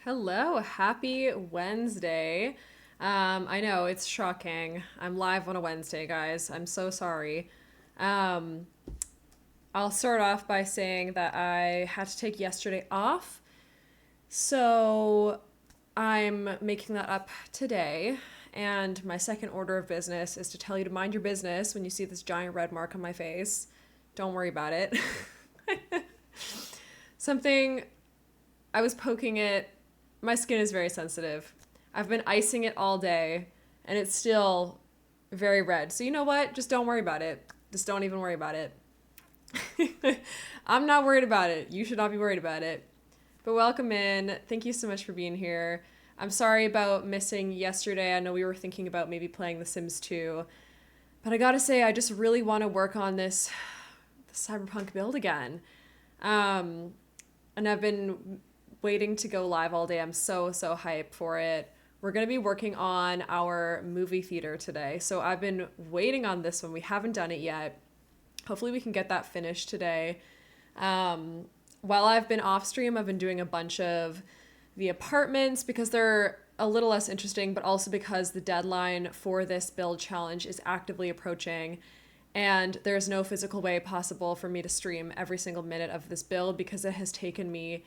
Hello, happy Wednesday. I know it's shocking. I'm live on a Wednesday, guys. I'm so sorry. Um, I'll start off by saying that I had to take yesterday off, so I'm making that up today. And my second order of business is to tell you to mind your business when you see this giant red mark on my face. Don't worry about it. Something I was poking it. My skin is very sensitive. I've been icing it all day and it's still very red. So you know what? Just don't worry about it. Just don't even worry about it. I'm not worried about it. You should not be worried about it. But welcome in. Thank you so much for being here. I'm sorry about missing yesterday. I know we were thinking about maybe playing The Sims 2. But I gotta say, I just really want to work on this cyberpunk build again. Um, and I've been waiting to go live all day. I'm so hyped for it. We're going to be working on our movie theater today. So I've been waiting on this one. We haven't done it yet. Hopefully we can get that finished today. While I've been off stream, I've been doing a bunch of the apartments because they're a little less interesting, but also because the deadline for this build challenge is actively approaching. And there's no physical way possible for me to stream every single minute of this build because it has taken me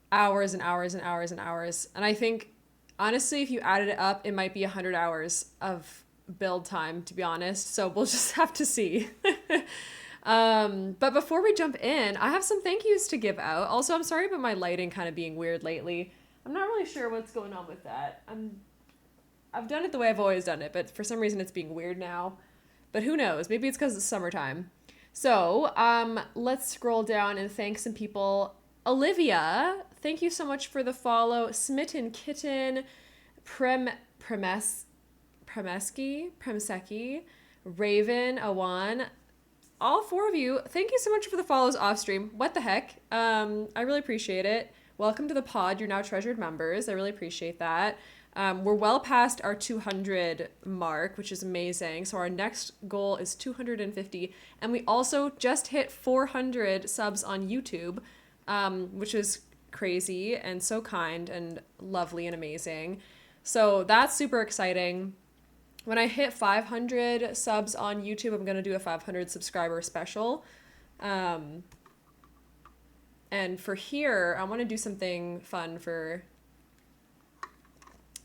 hours and hours and hours and hours. And I think, honestly, if you added it up, it might be 100 hours of build time, to be honest. So we'll just have to see. But before we jump in, I have some thank yous to give out. Also, I'm sorry about my lighting kind of being weird lately. I'm not really sure what's going on with that. I've done it the way I've always done it, but for some reason it's being weird now. But who knows? Maybe it's because it's summertime. So, let's scroll down and thank some people. Olivia, thank you so much for the follow. Smitten Kitten, Premesky, Raven, Awan, all four of you, thank you so much for the follows off stream. What the heck? I really appreciate it. Welcome to the pod. You're now treasured members. I really appreciate that. We're well past our 200 mark, which is amazing. So our next goal is 250. And we also just hit 400 subs on YouTube, which is crazy and so kind and lovely and amazing. So that's super exciting. When I hit 500 subs on YouTube, I'm going to do a 500 subscriber special. And for here, I want to do something fun for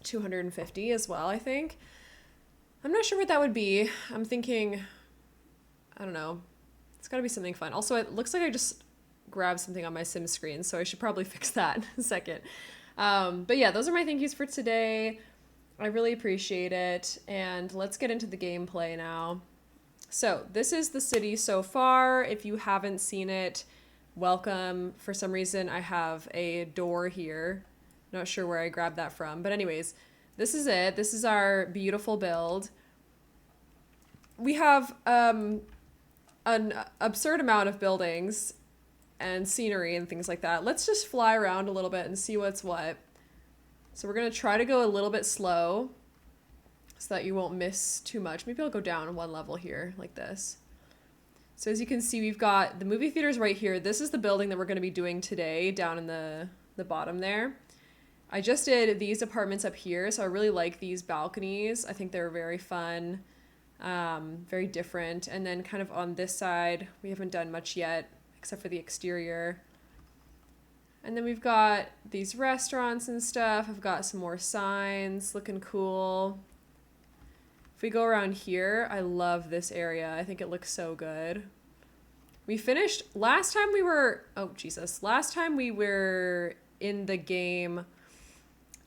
250 as well, I think. I'm not sure what that would be. I'm thinking, I don't know. It's got to be something fun. Also, it looks like I just grabbed something on my Sim screen, so I should probably fix that in a second. But yeah, those are my thank yous for today. I really appreciate it. And let's get into the gameplay now. So this is the city so far. If you haven't seen it, welcome. For some reason, I have a door here. Not sure where I grabbed that from. But anyways, this is it. This is our beautiful build. We have an absurd amount of buildings and scenery and things like that. Let's just fly around a little bit and see what's what. So we're going to try to go a little bit slow so that you won't miss too much. Maybe I'll go down one level here like this. So as you can see, we've got the movie theaters right here. This is the building that we're going to be doing today down in the bottom there. I just did these apartments up here, so I really like these balconies. I think they're very fun, very different. And then kind of on this side, we haven't done much yet, except for the exterior. And then we've got these restaurants and stuff. I've got some more signs looking cool. If we go around here, I love this area. I think it looks so good. We finished, last time we were in the game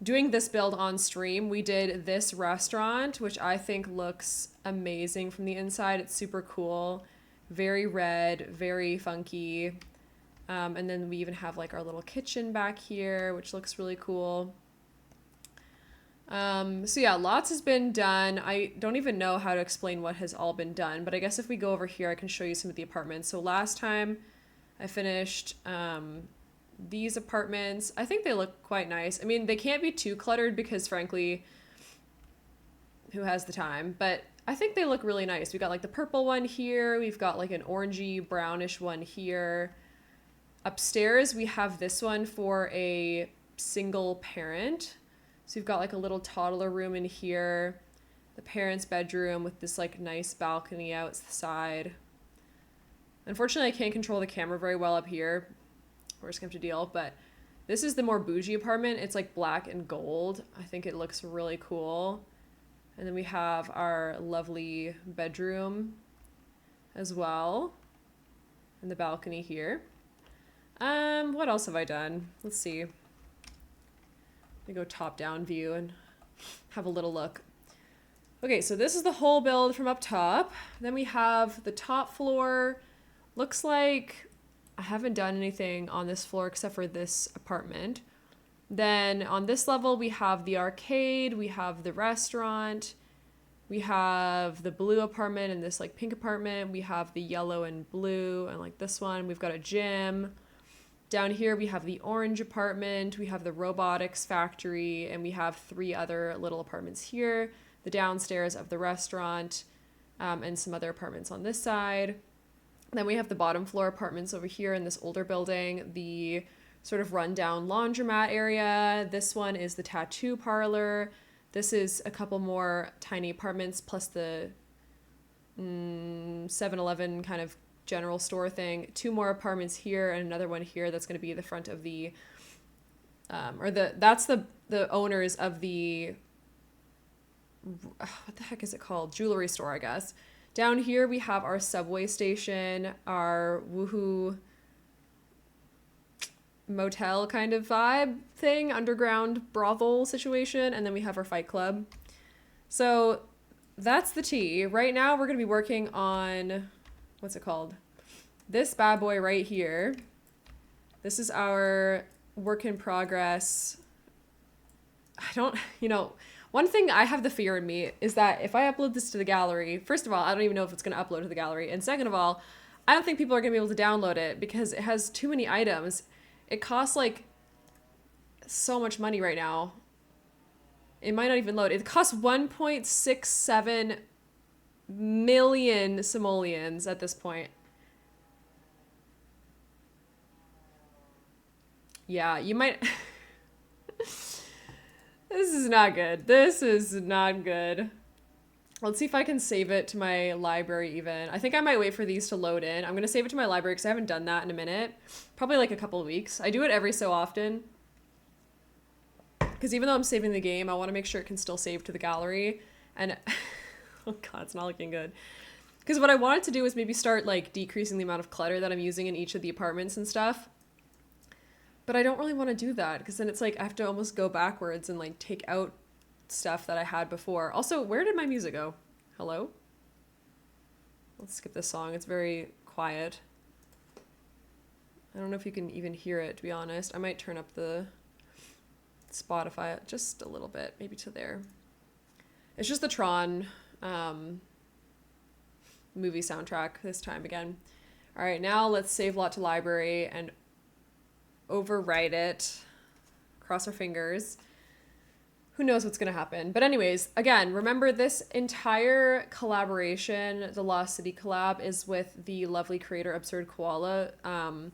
doing this build on stream, we did this restaurant, which I think looks amazing from the inside. It's super cool, very red, very funky. And then we even have like our little kitchen back here, which looks really cool. So yeah, lots has been done. I don't even know how to explain what has all been done, but I guess if we go over here, I can show you some of the apartments. So last time I finished these apartments. I think they look quite nice. I mean, they can't be too cluttered because frankly, who has the time? But I think they look really nice. We got like the purple one here. We've got like an orangey brownish one here. Upstairs, we have this one for a single parent. So you've got like a little toddler room in here, the parents' bedroom with this like nice balcony outside. Unfortunately, I can't control the camera very well up here. We're just gonna have to deal, but this is the more bougie apartment. It's like black and gold. I think it looks really cool. And then we have our lovely bedroom as well. And the balcony here. What else have I done? Let's see. Let me go top-down view and have a little look. Okay, so this is the whole build from up top. Then we have the top floor. Looks like I haven't done anything on this floor except for this apartment. Then on this level, we have the arcade, we have the restaurant, we have the blue apartment and this like pink apartment. We have the yellow and blue and like this one. We've got a gym. Down here, we have the orange apartment, we have the robotics factory, and we have 3 other little apartments here. The downstairs of the restaurant, and some other apartments on this side. Then we have the bottom floor apartments over here in this older building, the sort of rundown laundromat area. This one is the tattoo parlor. This is a couple more tiny apartments plus the 7-Eleven kind of general store thing. 2 more apartments here and another one here that's going to be the front of the that's the owners of the what the heck is it called? Jewelry store, I guess. Down here we have our subway station, our woohoo motel kind of vibe thing, underground brothel situation, and then we have our fight club. So that's the tea. Right now we're going to be working on, what's it called? This bad boy right here. This is our work in progress. One thing I have the fear in me is that if I upload this to the gallery, first of all, I don't even know if it's going to upload to the gallery. And second of all, I don't think people are going to be able to download it because it has too many items. It costs like so much money right now. It might not even load. It costs 1.67 million simoleons at this point. Yeah, you might... This is not good. This is not good. Let's see if I can save it to my library even. I think I might wait for these to load in. I'm going to save it to my library because I haven't done that in a minute. Probably like a couple of weeks. I do it every so often. Because even though I'm saving the game, I want to make sure it can still save to the gallery. And, oh god, it's not looking good. Because what I wanted to do is maybe start like decreasing the amount of clutter that I'm using in each of the apartments and stuff. But I don't really want to do that because then it's like I have to almost go backwards and like take out stuff that I had before. Also, where did my music go? Hello? Let's skip this song. It's very quiet. I don't know if you can even hear it, to be honest. I might turn up the Spotify just a little bit, maybe to there. It's just the Tron movie soundtrack this time again. All right, now let's save lot to library and overwrite it. Cross our fingers. Who knows what's going to happen. But anyways, again, remember this entire collaboration, the Lost City Collab, is with the lovely creator absurdkoala.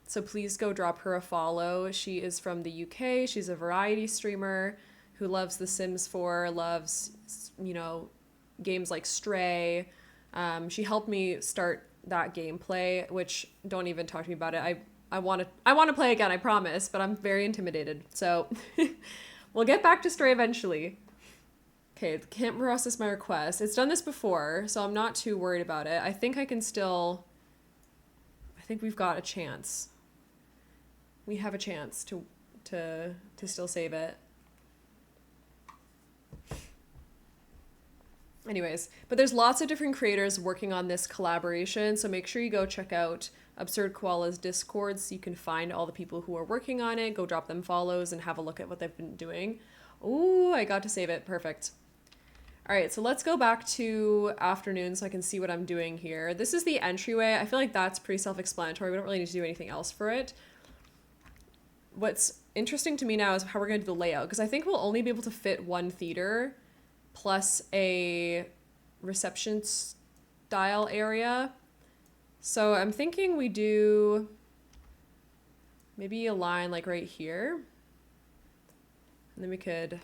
So please go drop her a follow. She is from the UK. She's a variety streamer who loves The Sims 4, loves, games like Stray. She helped me start that gameplay, which don't even talk to me about it. I want to play again, I promise, but I'm very intimidated. So we'll get back to Stray eventually. Okay, can't process my request. It's done this before, so I'm not too worried about it. I think we've got a chance. We have a chance to still save it. Anyways, but there's lots of different creators working on this collaboration, so make sure you go check out Absurd Koala's Discord so you can find all the people who are working on it. Go drop them follows and have a look at what they've been doing. Ooh, I got to save it. Perfect. All right, so let's go back to afternoon so I can see what I'm doing here. This is the entryway. I feel like that's pretty self-explanatory. We don't really need to do anything else for it. What's interesting to me now is how we're going to do the layout, because I think we'll only be able to fit one theater plus a reception style area. So I'm thinking we do maybe a line like right here. And then we could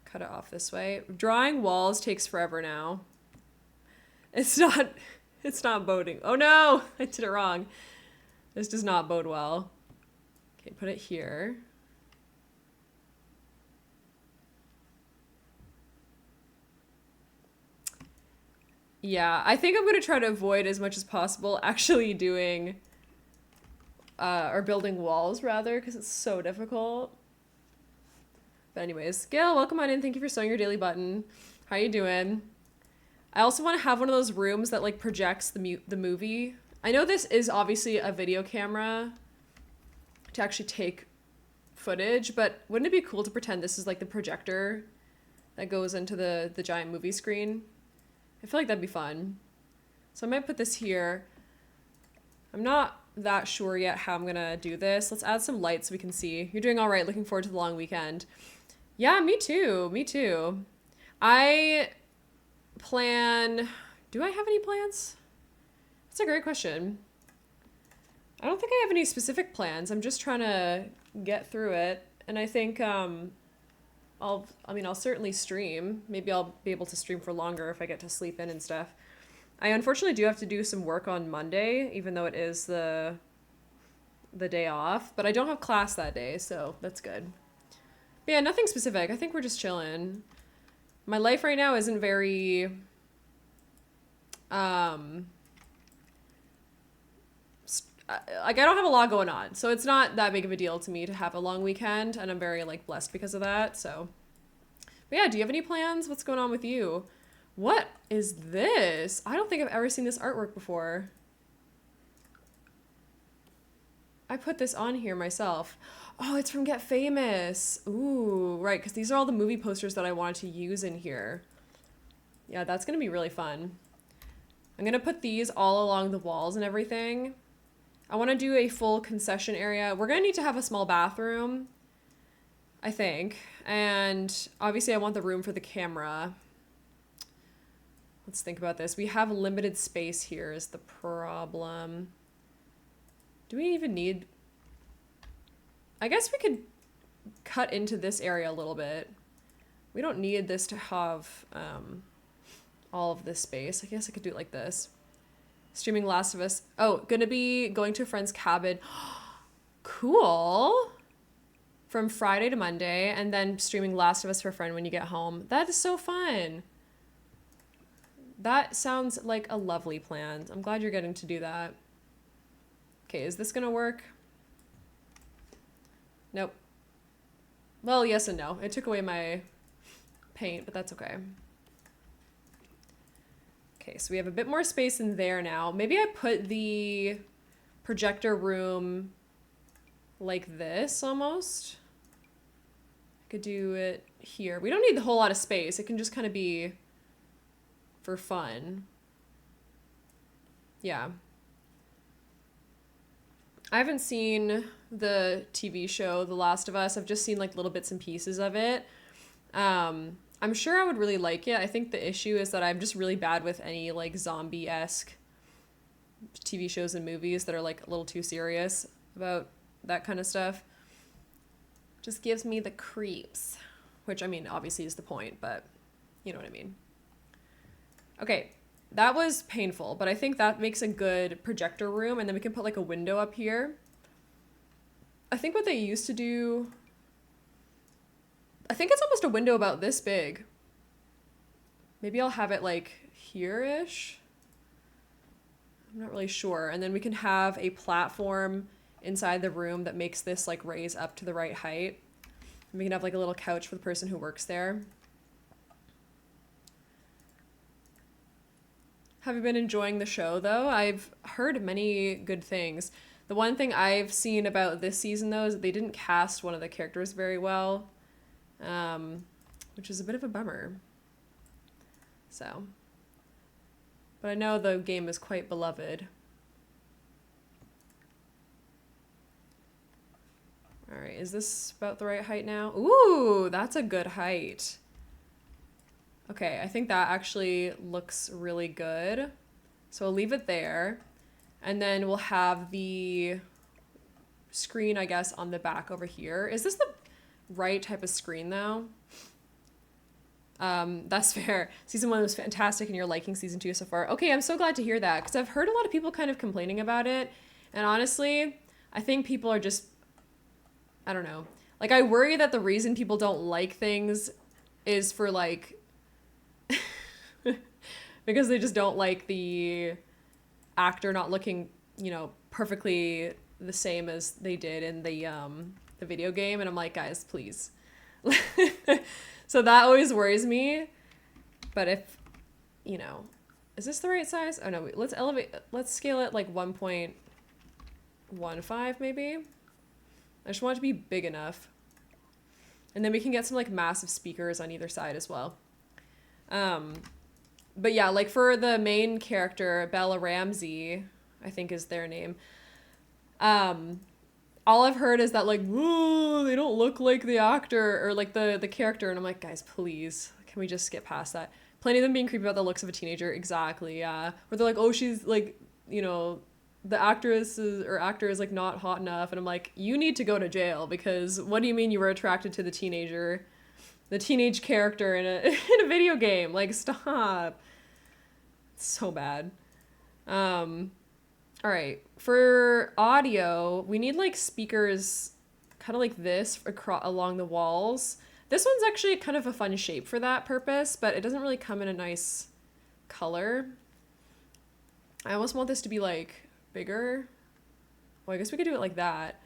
cut it off this way. Drawing walls takes forever now. It's not boding. Oh no, I did it wrong. This does not bode well. Okay, put it here. Yeah, I think I'm going to try to avoid as much as possible actually doing, or building walls rather, because it's so difficult. But anyways, Gail, welcome on in. Thank you for sewing your daily button. How you doing? I also want to have one of those rooms that like projects the movie. I know this is obviously a video camera to actually take footage, but wouldn't it be cool to pretend this is like the projector that goes into the giant movie screen? I feel like that'd be fun. So I might put this here. I'm not that sure yet how I'm gonna do this. Let's add some lights so we can see. You're doing all right. Looking forward to the long weekend. Yeah, me too. Me too. I plan... Do I have any plans? That's a great question. I don't think I have any specific plans. I'm just trying to get through it. And I think I'll certainly stream. Maybe I'll be able to stream for longer if I get to sleep in and stuff. I unfortunately do have to do some work on Monday, even though it is the day off. But I don't have class that day, so that's good. But yeah, nothing specific. I think we're just chilling. My life right now isn't very... like I don't have a lot going on, so it's not that big of a deal to me to have a long weekend, and I'm very like blessed because of that. So, but yeah, do you have any plans? What's going on with you? What is this? I don't think I've ever seen this artwork before. I put this on here myself. Oh, it's from Get Famous. Ooh, right, because these are all the movie posters that I wanted to use in here. Yeah, that's gonna be really fun. I'm gonna put these all along the walls and everything. I want to do a full concession area. We're going to need to have a small bathroom, I think. And obviously I want the room for the camera. Let's think about this. We have limited space here is the problem. Do we even need... I guess we could cut into this area a little bit. We don't need this to have all of this space. I guess I could do it like this. Streaming Last of Us. Oh, gonna be going to a friend's cabin. Cool. From Friday to Monday, and then streaming Last of Us for a friend when you get home. That is so fun. That sounds like a lovely plan. I'm glad you're getting to do that. Okay, is this gonna work? Nope. Well, yes and no. It took away my paint, but that's okay. Okay, so we have a bit more space in there now. Maybe I put the projector room like this almost. I could do it here. We don't need the whole lot of space. It can just kind of be for fun. Yeah. I haven't seen the TV show The Last of Us. I've just seen like little bits and pieces of it. I'm sure I would really like it. I think the issue is that I'm just really bad with any like zombie-esque TV shows and movies that are like a little too serious about that kind of stuff. Just gives me the creeps, which I mean obviously is the point, but you know what I mean. Okay, that was painful, but I think that makes a good projector room, and then we can put like a window up here. I think what they used to do... I think it's almost a window about this big. Maybe I'll have it like here-ish. I'm not really sure. And then we can have a platform inside the room that makes this like raise up to the right height. And we can have like a little couch for the person who works there. Have you been enjoying the show though? I've heard many good things. The one thing I've seen about this season though is that they didn't cast one of the characters very well. Which is a bit of a bummer. So, but I know the game is quite beloved. All right, is this about the right height now? Ooh, that's a good height. Okay, I think that actually looks really good. So I'll leave it there. And then we'll have the screen, I guess, on the back over here. Is this the... right type of screen though. That's fair. Season 1 was fantastic and you're liking season 2 so far. Okay, I'm so glad to hear that because I've heard a lot of people kind of complaining about it. And honestly, I think people are just, I don't know. Like, I worry that the reason people don't like things is for like, because they just don't like the actor not looking, you know, perfectly the same as they did in the video game. And I'm like, guys, please. So that always worries me. But if, you know, is this the right size? Oh no, let's scale it like 1.15 maybe. I just want it to be big enough. And then we can get some like massive speakers on either side as well. But yeah, like for the main character, Bella Ramsey, I think is their name. All I've heard is that like, whoa, they don't look like the actor or like the character. And I'm like, guys, please, can we just get past that? Plenty of them being creepy about the looks of a teenager. Exactly, yeah. Where they're like, oh, she's like, you know, the actress or actor is like not hot enough. And I'm like, you need to go to jail because what do you mean you were attracted to the teenage character in a video game? Like, stop. It's so bad. All right, for audio, we need like speakers kind of like this along the walls. This one's actually kind of a fun shape for that purpose, but it doesn't really come in a nice color. I almost want this to be like bigger. Well, I guess we could do it like that.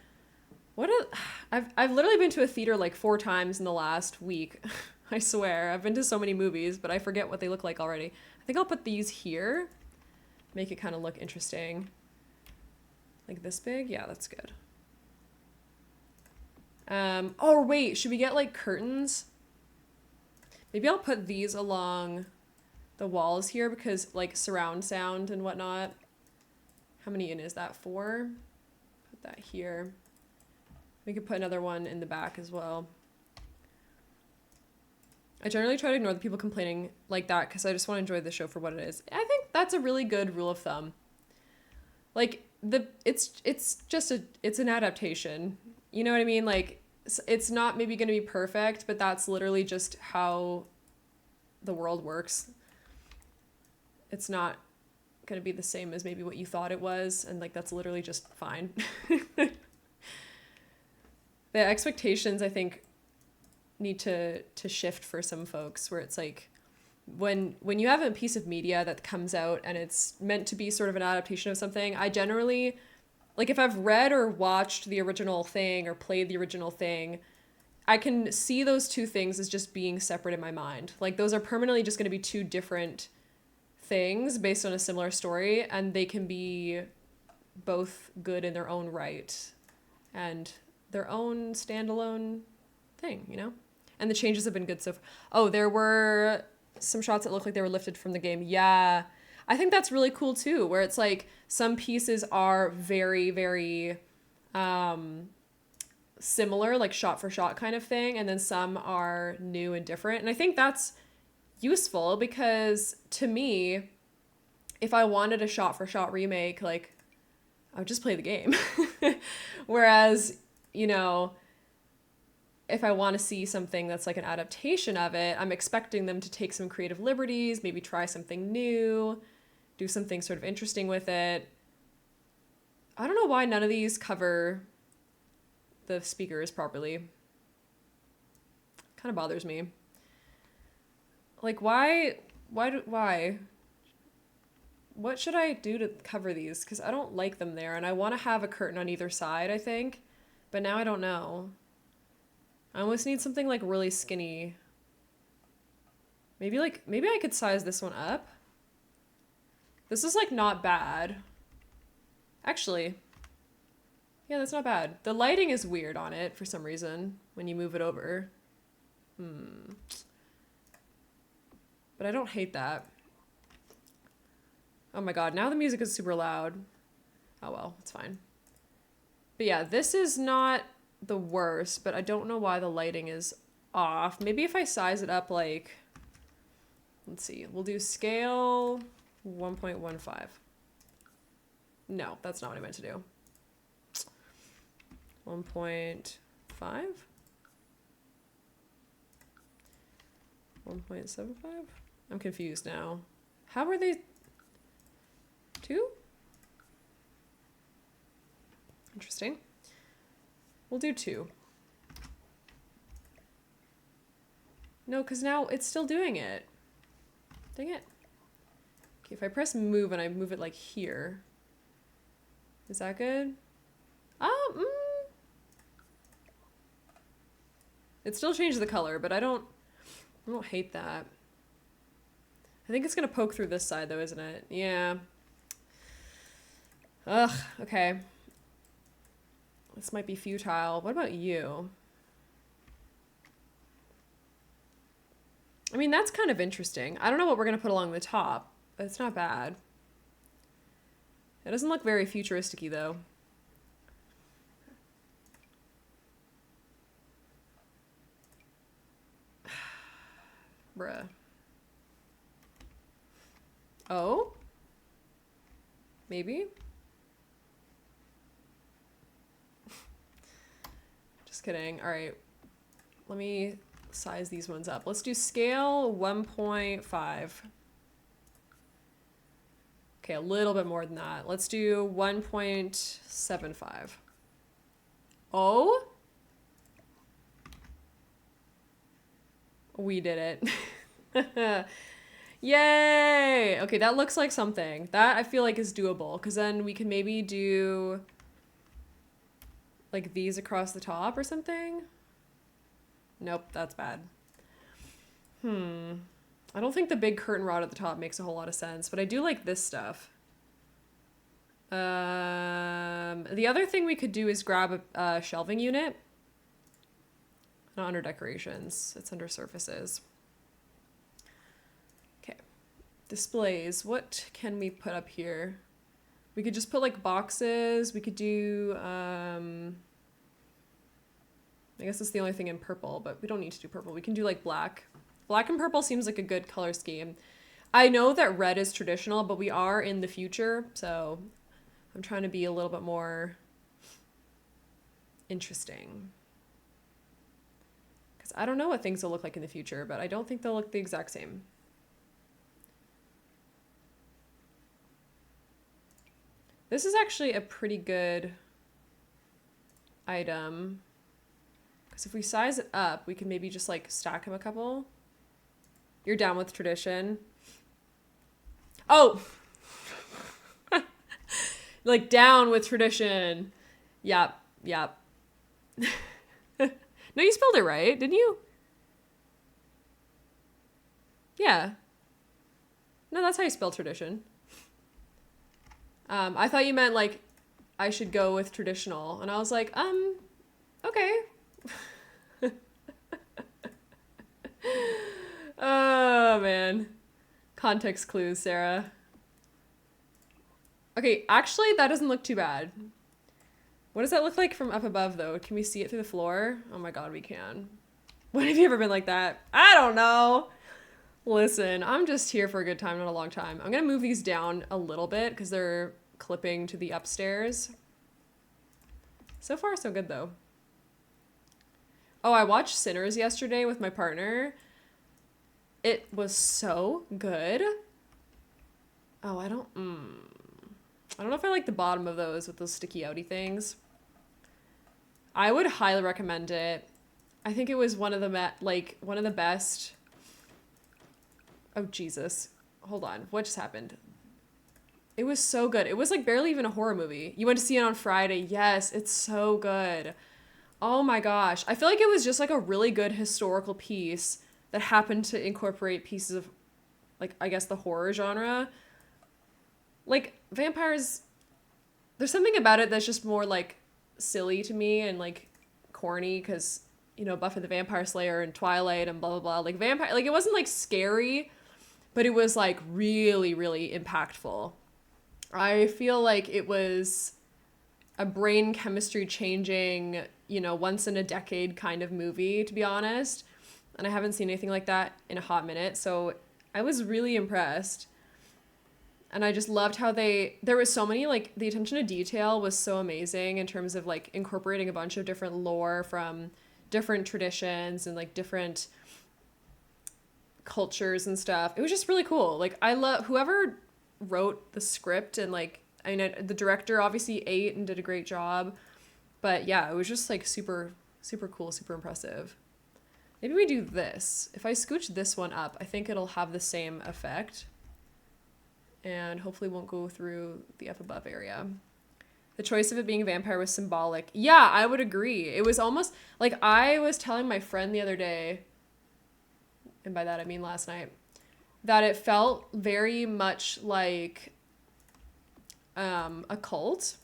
I've literally been to a theater like 4 times in the last week. I swear. I've been to so many movies, but I forget what they look like already. I think I'll put these here. Make it kind of look interesting. Like this big? Yeah, that's good. Oh wait, should we get like curtains? Maybe I'll put these along the walls here because like surround sound and whatnot. How many in is that? 4? Put that here. We could put another one in the back as well. I generally try to ignore the people complaining like that because I just want to enjoy the show for what it is. I think that's a really good rule of thumb. Like it's an adaptation. You know what I mean? Like it's not maybe going to be perfect, but that's literally just how the world works. It's not going to be the same as maybe what you thought it was, and like that's literally just fine. The expectations I think need to shift for some folks where it's like when you have a piece of media that comes out and it's meant to be sort of an adaptation of something, I generally, like if I've read or watched the original thing or played the original thing, I can see those two things as just being separate in my mind. Like those are permanently just going to be 2 different things based on a similar story, and they can be both good in their own right and their own standalone thing, you know? And the changes have been good so far. Oh, there were some shots that looked like they were lifted from the game. Yeah. I think that's really cool too, where it's like some pieces are very, very similar, like shot for shot kind of thing, and then some are new and different. And I think that's useful because to me, if I wanted a shot for shot remake, like I would just play the game. Whereas, you know, if I want to see something that's like an adaptation of it, I'm expecting them to take some creative liberties, maybe try something new, do something sort of interesting with it. I don't know why none of these cover the speakers properly. Kind of bothers me. Like why? What should I do to cover these? Because I don't like them there, and I want to have a curtain on either side, I think. But now I don't know. I almost need something like really skinny. Maybe I could size this one up. This is like not bad. Actually, yeah, that's not bad. The lighting is weird on it for some reason when you move it over. But I don't hate that. Oh my god, now the music is super loud. Oh well, it's fine. But yeah, this is not the worst, but I don't know why the lighting is off. Maybe if I size it up like, let's see, we'll do scale 1.15. No, that's not what I meant to do. 1.5? 1.75? I'm confused now. How were they 2? Interesting. We'll do 2. No, because now it's still doing it. Dang it. Okay, if I press move and I move it like here, is that good? It still changed the color, but I don't hate that. I think it's gonna poke through this side though, isn't it? Yeah. Ugh, okay. This might be futile. What about you? I mean, that's kind of interesting. I don't know what we're gonna put along the top, but it's not bad. It doesn't look very futuristic-y though. Bruh. Oh? Maybe? Just kidding. All right. Let me size these ones up. Let's do scale 1.5. Okay, a little bit more than that. Let's do 1.75. Oh? We did it. Yay! Okay, that looks like something. That I feel like is doable, because then we can maybe do like these across the top or something. Nope, that's bad. I don't think the big curtain rod at the top makes a whole lot of sense, but I do like this stuff. The other thing we could do is grab a shelving unit. Not under decorations, it's under surfaces. Okay, displays. What can we put up here? We could just put like boxes. We could do, I guess it's the only thing in purple, but we don't need to do purple. We can do like black. Black and purple seems like a good color scheme. I know that red is traditional, but we are in the future, so I'm trying to be a little bit more interesting. Because I don't know what things will look like in the future, but I don't think they'll look the exact same. This is actually a pretty good item. Because if we size it up, we can maybe just like stack him a couple. You're down with tradition. Oh! Like down with tradition. Yep, yep. No, you spelled it right, didn't you? Yeah. No, that's how you spell tradition. I thought you meant like I should go with traditional, and I was like, okay. Oh man. Context clues, Sarah. Okay, actually that doesn't look too bad. What does that look like from up above though? Can we see it through the floor? Oh my god, we can. When have you ever been like that? I don't know. Listen, I'm just here for a good time, not a long time. I'm gonna move these down a little bit because they're clipping to the upstairs. So far, so good though. Oh, I watched Sinners yesterday with my partner. It was so good. Oh, I don't know if I like the bottom of those with those sticky outy things. I would highly recommend it. I think it was one of the best. Oh, Jesus. Hold on. What just happened? It was so good. It was like barely even a horror movie. You went to see it on Friday. Yes, it's so good. Oh my gosh. I feel like it was just like a really good historical piece that happened to incorporate pieces of, like, I guess the horror genre. Like, vampires, there's something about it that's just more like silly to me and like corny because, you know, Buffy the Vampire Slayer and Twilight and blah, blah, blah. Like vampire, like it wasn't like scary, but it was like really, really impactful. I feel like it was a brain chemistry changing, you know, once in a decade kind of movie, to be honest. And I haven't seen anything like that in a hot minute. So I was really impressed. And I just loved how there was so many, like, the attention to detail was so amazing in terms of, like, incorporating a bunch of different lore from different traditions and, like, different cultures and stuff. It was just really cool. Like I love whoever wrote the script, and like I mean the director obviously ate and did a great job. But yeah, it was just like super super cool, super impressive. Maybe we do this. If I scooch this one up, I think it'll have the same effect. And hopefully won't go through the up above area. The choice of it being a vampire was symbolic. Yeah, I would agree. It was almost like I was telling my friend the other day, and by that I mean last night, that it felt very much like a cult.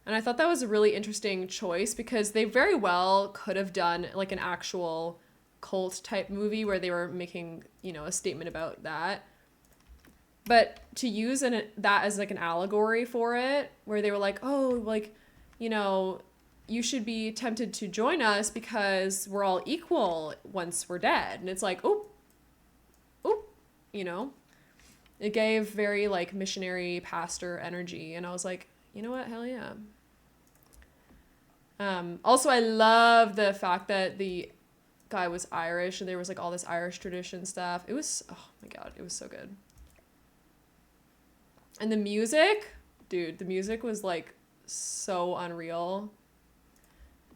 And I thought that was a really interesting choice because they very well could have done like an actual cult type movie where they were making, you know, a statement about that. But to use that as like an allegory for it, where they were like, oh, like, you know, you should be tempted to join us because we're all equal once we're dead. And it's like, oh, you know, it gave very like missionary pastor energy. And I was like, you know what? Hell yeah. Also, I love the fact that the guy was Irish and there was like all this Irish tradition stuff. It was, oh my God, it was so good. And the music, dude, the music was like so unreal.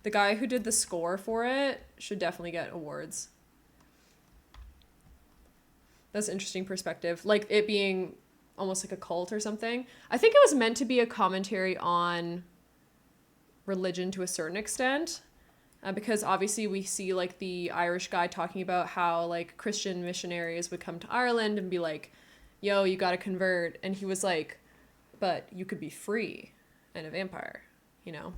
The guy who did the score for it should definitely get awards. That's an interesting perspective. Like it being almost like a cult or something. I think it was meant to be a commentary on religion to a certain extent. Because obviously we see like the Irish guy talking about how like Christian missionaries would come to Ireland and be like, yo, you gotta convert. And he was like, but you could be free and a vampire, you know?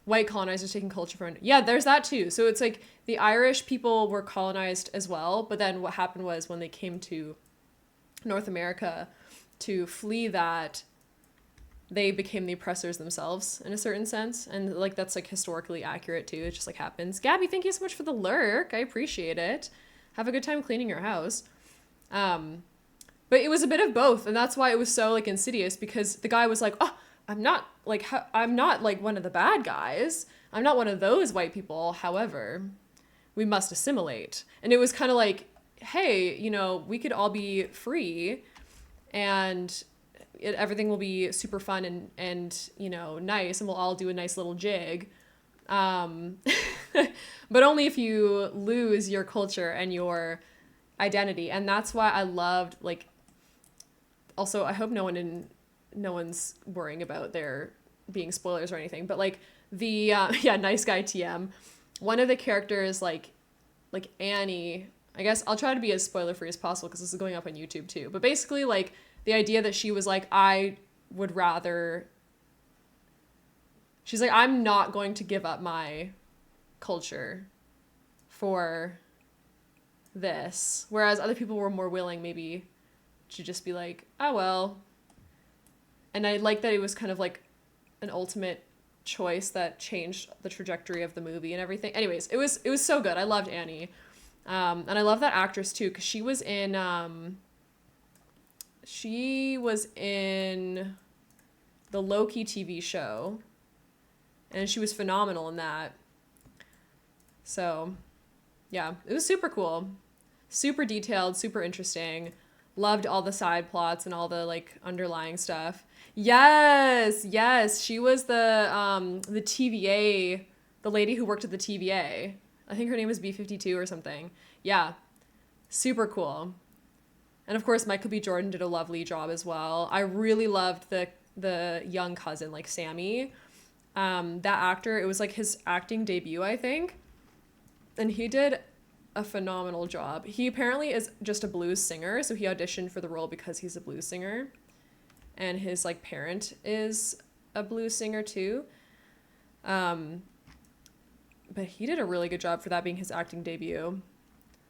White colonizers taking culture from... Yeah, there's that too. So it's like the Irish people were colonized as well. But then what happened was when they came to North America to flee that, they became the oppressors themselves in a certain sense. And like that's like historically accurate too. It just like happens. Gabby, thank you so much for the lurk. I appreciate it. Have a good time cleaning your house. But it was a bit of both, and that's why it was so like insidious, because the guy was like, oh, I'm not like one of the bad guys. I'm not one of those white people. However, we must assimilate. And it was kind of like, hey, you know, we could all be free and everything will be super fun and, you know, nice, and we'll all do a nice little jig. But only if you lose your culture and your identity. And that's why I loved like, also, I hope no one's worrying about there being spoilers or anything, but like the yeah, nice guy TM, one of the characters like Annie, I guess I'll try to be as spoiler free as possible because this is going up on YouTube too, but basically like the idea that she was like, she's like, I'm not going to give up my culture for this, whereas other people were more willing maybe to just be like, oh well. And I like that it was kind of like an ultimate choice that changed the trajectory of the movie and everything. Anyways, it was so good. I loved Annie. And I love that actress too, because she was in the Loki TV show, and she was phenomenal in that. So yeah, it was super cool, super detailed, super interesting. Loved all the side plots and all the like underlying stuff. Yes, she was the TVA, the lady who worked at the TVA. I think her name was B-52 or something. Yeah, super cool. And of course, Michael B. Jordan did a lovely job as well. I really loved the young cousin, like Sammy. That actor, it was like his acting debut, I think, and he did a phenomenal job. He apparently is just a blues singer, so he auditioned for the role because he's a blues singer, and his like parent is a blues singer too. But he did a really good job for that being his acting debut.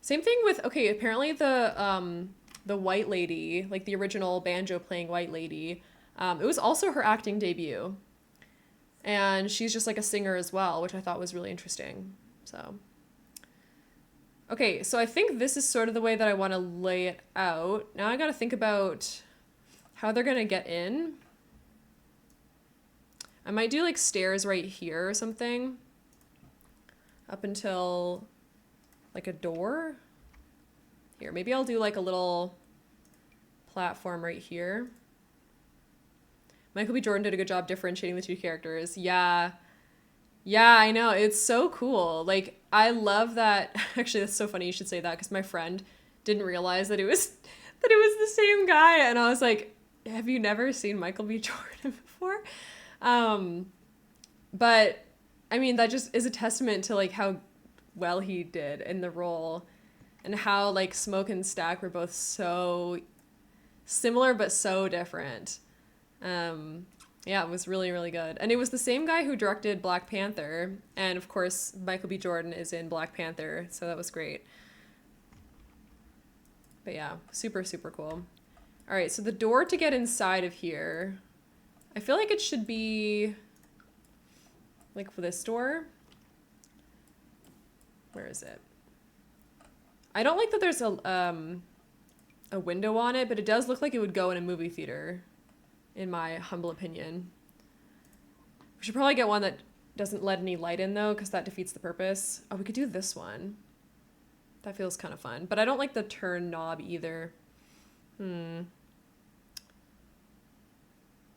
Same thing with, okay, apparently the white lady, like the original banjo playing white lady, it was also her acting debut, and she's just like a singer as well, which I thought was really interesting. So okay, so I think this is sort of the way that I want to lay it out. Now I got to think about how they're going to get in. I might do like stairs right here or something up until like a door. Here, maybe I'll do like a little platform right here. Michael B. Jordan did a good job differentiating the two characters. Yeah. Yeah, I know. It's so cool. Like, I love that. Actually, that's so funny you should say that, because my friend didn't realize that it was the same guy, and I was like, have you never seen Michael B. Jordan before? But I mean, that just is a testament to like how well he did in the role, and how like Smoke and Stack were both so similar but so different. Yeah, it was really, really good. And it was the same guy who directed Black Panther. And of course, Michael B. Jordan is in Black Panther, so that was great. But yeah, super, super cool. All right, so the door to get inside of here, I feel like it should be like for this door. Where is it? I don't like that there's a window on it, but it does look like it would go in a movie theater, in my humble opinion. We should probably get one that doesn't let any light in, though, because that defeats the purpose. Oh, we could do this one. That feels kind of fun. But I don't like the turn knob either.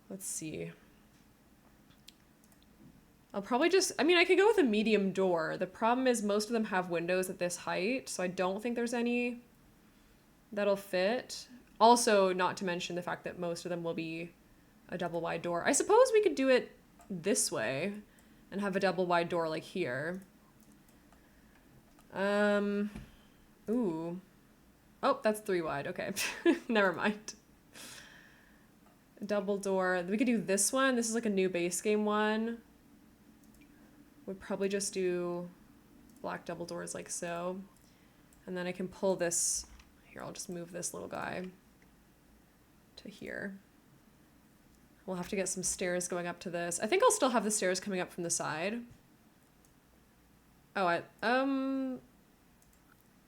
Let's see. I'll probably just... I mean, I could go with a medium door. The problem is most of them have windows at this height, so I don't think there's any that'll fit. Also, not to mention the fact that most of them will be a double wide door. I suppose we could do it this way and have a double wide door like here. Ooh. Oh, that's 3 wide. Okay. Never mind. Double door. We could do this one. This is like a new base game one. Would probably just do black double doors like so. And then I can pull this. Here, I'll just move this little guy to here. We'll have to get some stairs going up to this. I think I'll still have the stairs coming up from the side. Oh,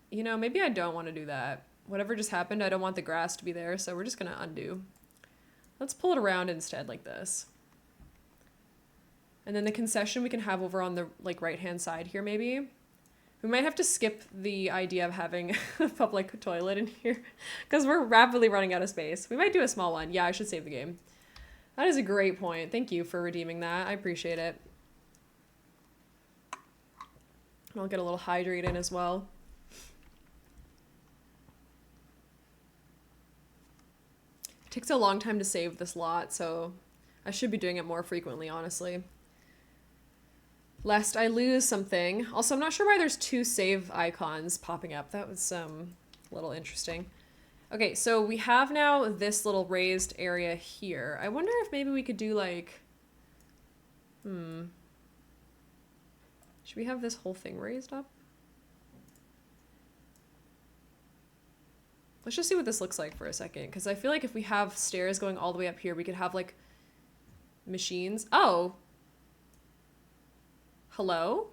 you know, maybe I don't want to do that. Whatever just happened, I don't want the grass to be there, so we're just gonna undo. Let's pull it around instead like this. And then the concession we can have over on the like right-hand side here maybe. We might have to skip the idea of having a public toilet in here because we're rapidly running out of space. We might do a small one. Yeah, I should save the game. That is a great point. Thank you for redeeming that. I appreciate it. I'll get a little hydrate in as well. It takes a long time to save this lot, so I should be doing it more frequently, honestly. Lest I lose something. Also, I'm not sure why there's 2 save icons popping up. That was a little interesting. Okay, so we have now this little raised area here. I wonder if maybe we could do like... Should we have this whole thing raised up? Let's just see what this looks like for a second, because I feel like if we have stairs going all the way up here, we could have like machines. Oh! Hello?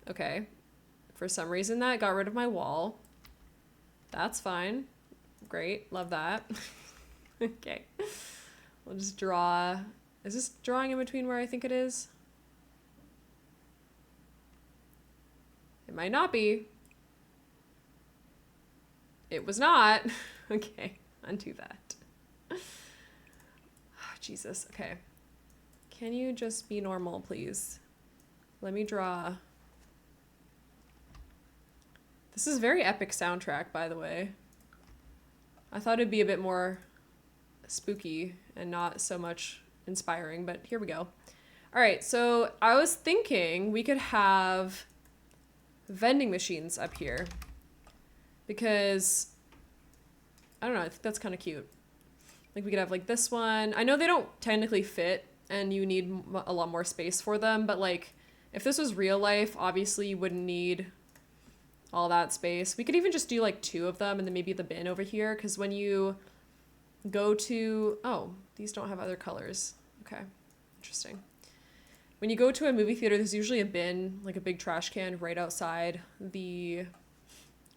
Okay. For some reason that got rid of my wall. That's fine. Great. Love that. Okay. We'll just draw... Is this drawing in between where I think it is? It might not be. It was not. Okay. Undo that. Oh, Jesus. Okay. Can you just be normal, please? Let me draw... This is a very epic soundtrack, by the way. I thought it'd be a bit more spooky and not so much inspiring, but here we go. All right, so I was thinking we could have vending machines up here because, I don't know, I think that's kind of cute. Like we could have like this one. I know they don't technically fit and you need a lot more space for them, but like if this was real life, obviously you wouldn't need all that space. We could even just do like 2 of them and then maybe the bin over here, because when you go to... Oh, these don't have other colors. Okay, interesting. When you go to a movie theater, there's usually a bin, like a big trash can right outside the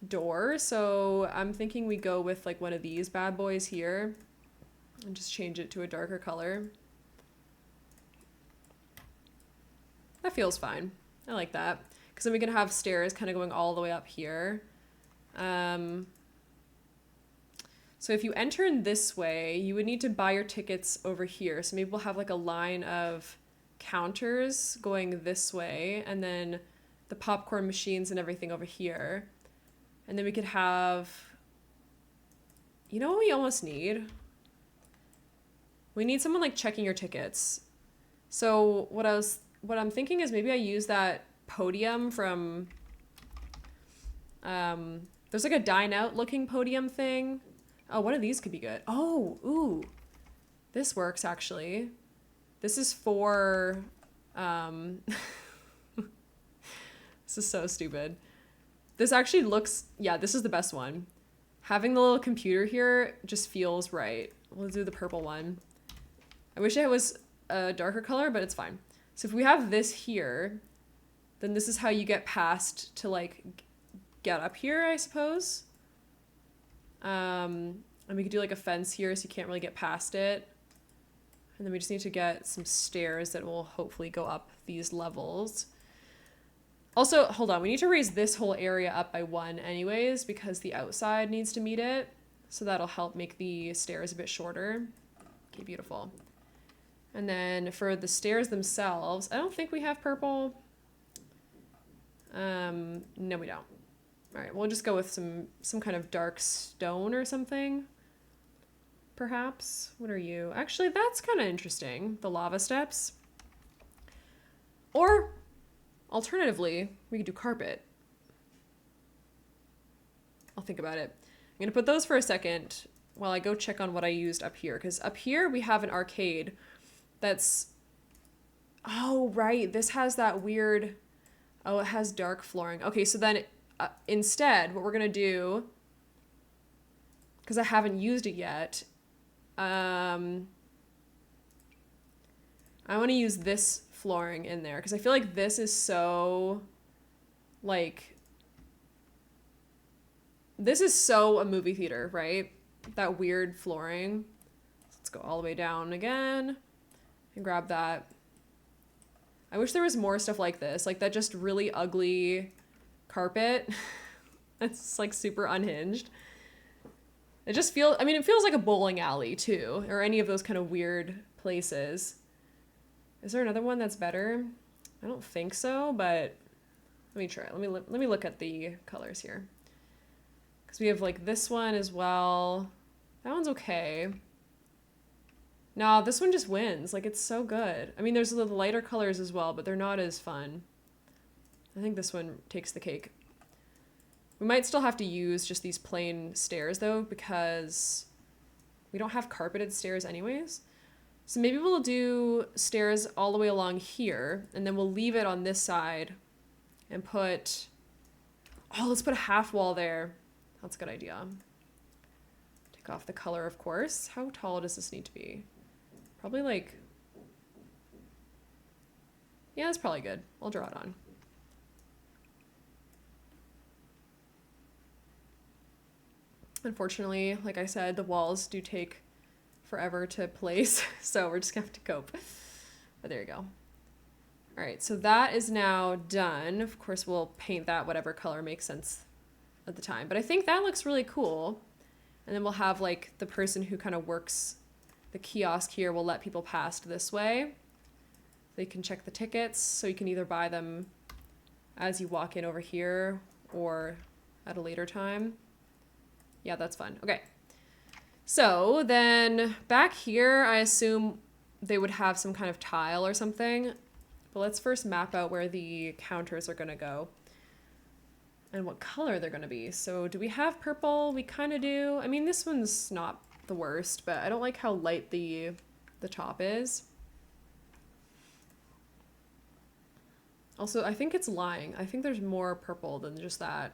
door. So I'm thinking we go with like one of these bad boys here and just change it to a darker color. That feels fine. I like that. because then we can have stairs kind of going all the way up here. So if you enter in this way, you would need to buy your tickets over here. So maybe we'll have like a line of counters going this way, and then the popcorn machines and everything over here. And then we could have, you know what we almost need? We need someone like checking your tickets. So what I'm thinking is maybe I use that podium from, there's like a dine out looking podium thing. Oh, one of these could be good. Oh, ooh, this works actually. This is for, this is so stupid. This actually looks, yeah, this is the best one. Having the little computer here just feels right. We'll do the purple one. I wish it was a darker color, but it's fine. So if we have this here, then this is how you get past to like get up here, I suppose. And we could do like a fence here so you can't really get past it. And then we just need to get some stairs that will hopefully go up these levels. Also, hold on, we need to raise this whole area up by 1 anyways, because the outside needs to meet it. So that'll help make the stairs a bit shorter. Okay, beautiful. And then for the stairs themselves, I don't think we have purple. No, we don't. All right, we'll just go with some kind of dark stone or something. Perhaps. What are you? Actually, that's kind of interesting. The lava steps. Or alternatively, we could do carpet. I'll think about it. I'm going to put those for a second while I go check on what I used up here. Because up here we have an arcade that's... Oh, right. This has that weird... Oh, it has dark flooring. Okay, so then instead, what we're going to do... Because I haven't used it yet... I want to use this flooring in there because I feel like this is so like this is so a movie theater, right? That weird flooring. Let's go all the way down again and grab that. I wish there was more stuff like this, like that just really ugly carpet. That's like super unhinged. It just feels, I mean, it feels like a bowling alley too, or any of those kind of weird places. Is there another one that's better? I don't think so, but let me try. Let me look at the colors here. Because we have like this one as well. That one's okay. No, this one just wins. Like, it's so good. I mean, there's the lighter colors as well, but they're not as fun. I think this one takes the cake. We might still have to use just these plain stairs though, because we don't have carpeted stairs anyways. So maybe we'll do stairs all the way along here, and then we'll leave it on this side and put, oh, let's put a half wall there. That's a good idea. Take off the color, of course. How tall does this need to be? Probably like, yeah, that's probably good. I'll draw it on. Unfortunately, like I said, the walls do take forever to place, so we're just gonna have to cope. But there you go. All right, so that is now done. Of course, we'll paint that whatever color makes sense at the time. But I think that looks really cool. And then we'll have like the person who kind of works the kiosk here will let people past this way. They can check the tickets, so you can either buy them as you walk in over here or at a later time. Yeah, that's fun. Okay. So then back here, I assume they would have some kind of tile or something. But let's first map out where the counters are going to go and what color they're going to be. So do we have purple? We kind of do. I mean, this one's not the worst, but I don't like how light the top is. Also, I think it's lying. I think there's more purple than just that.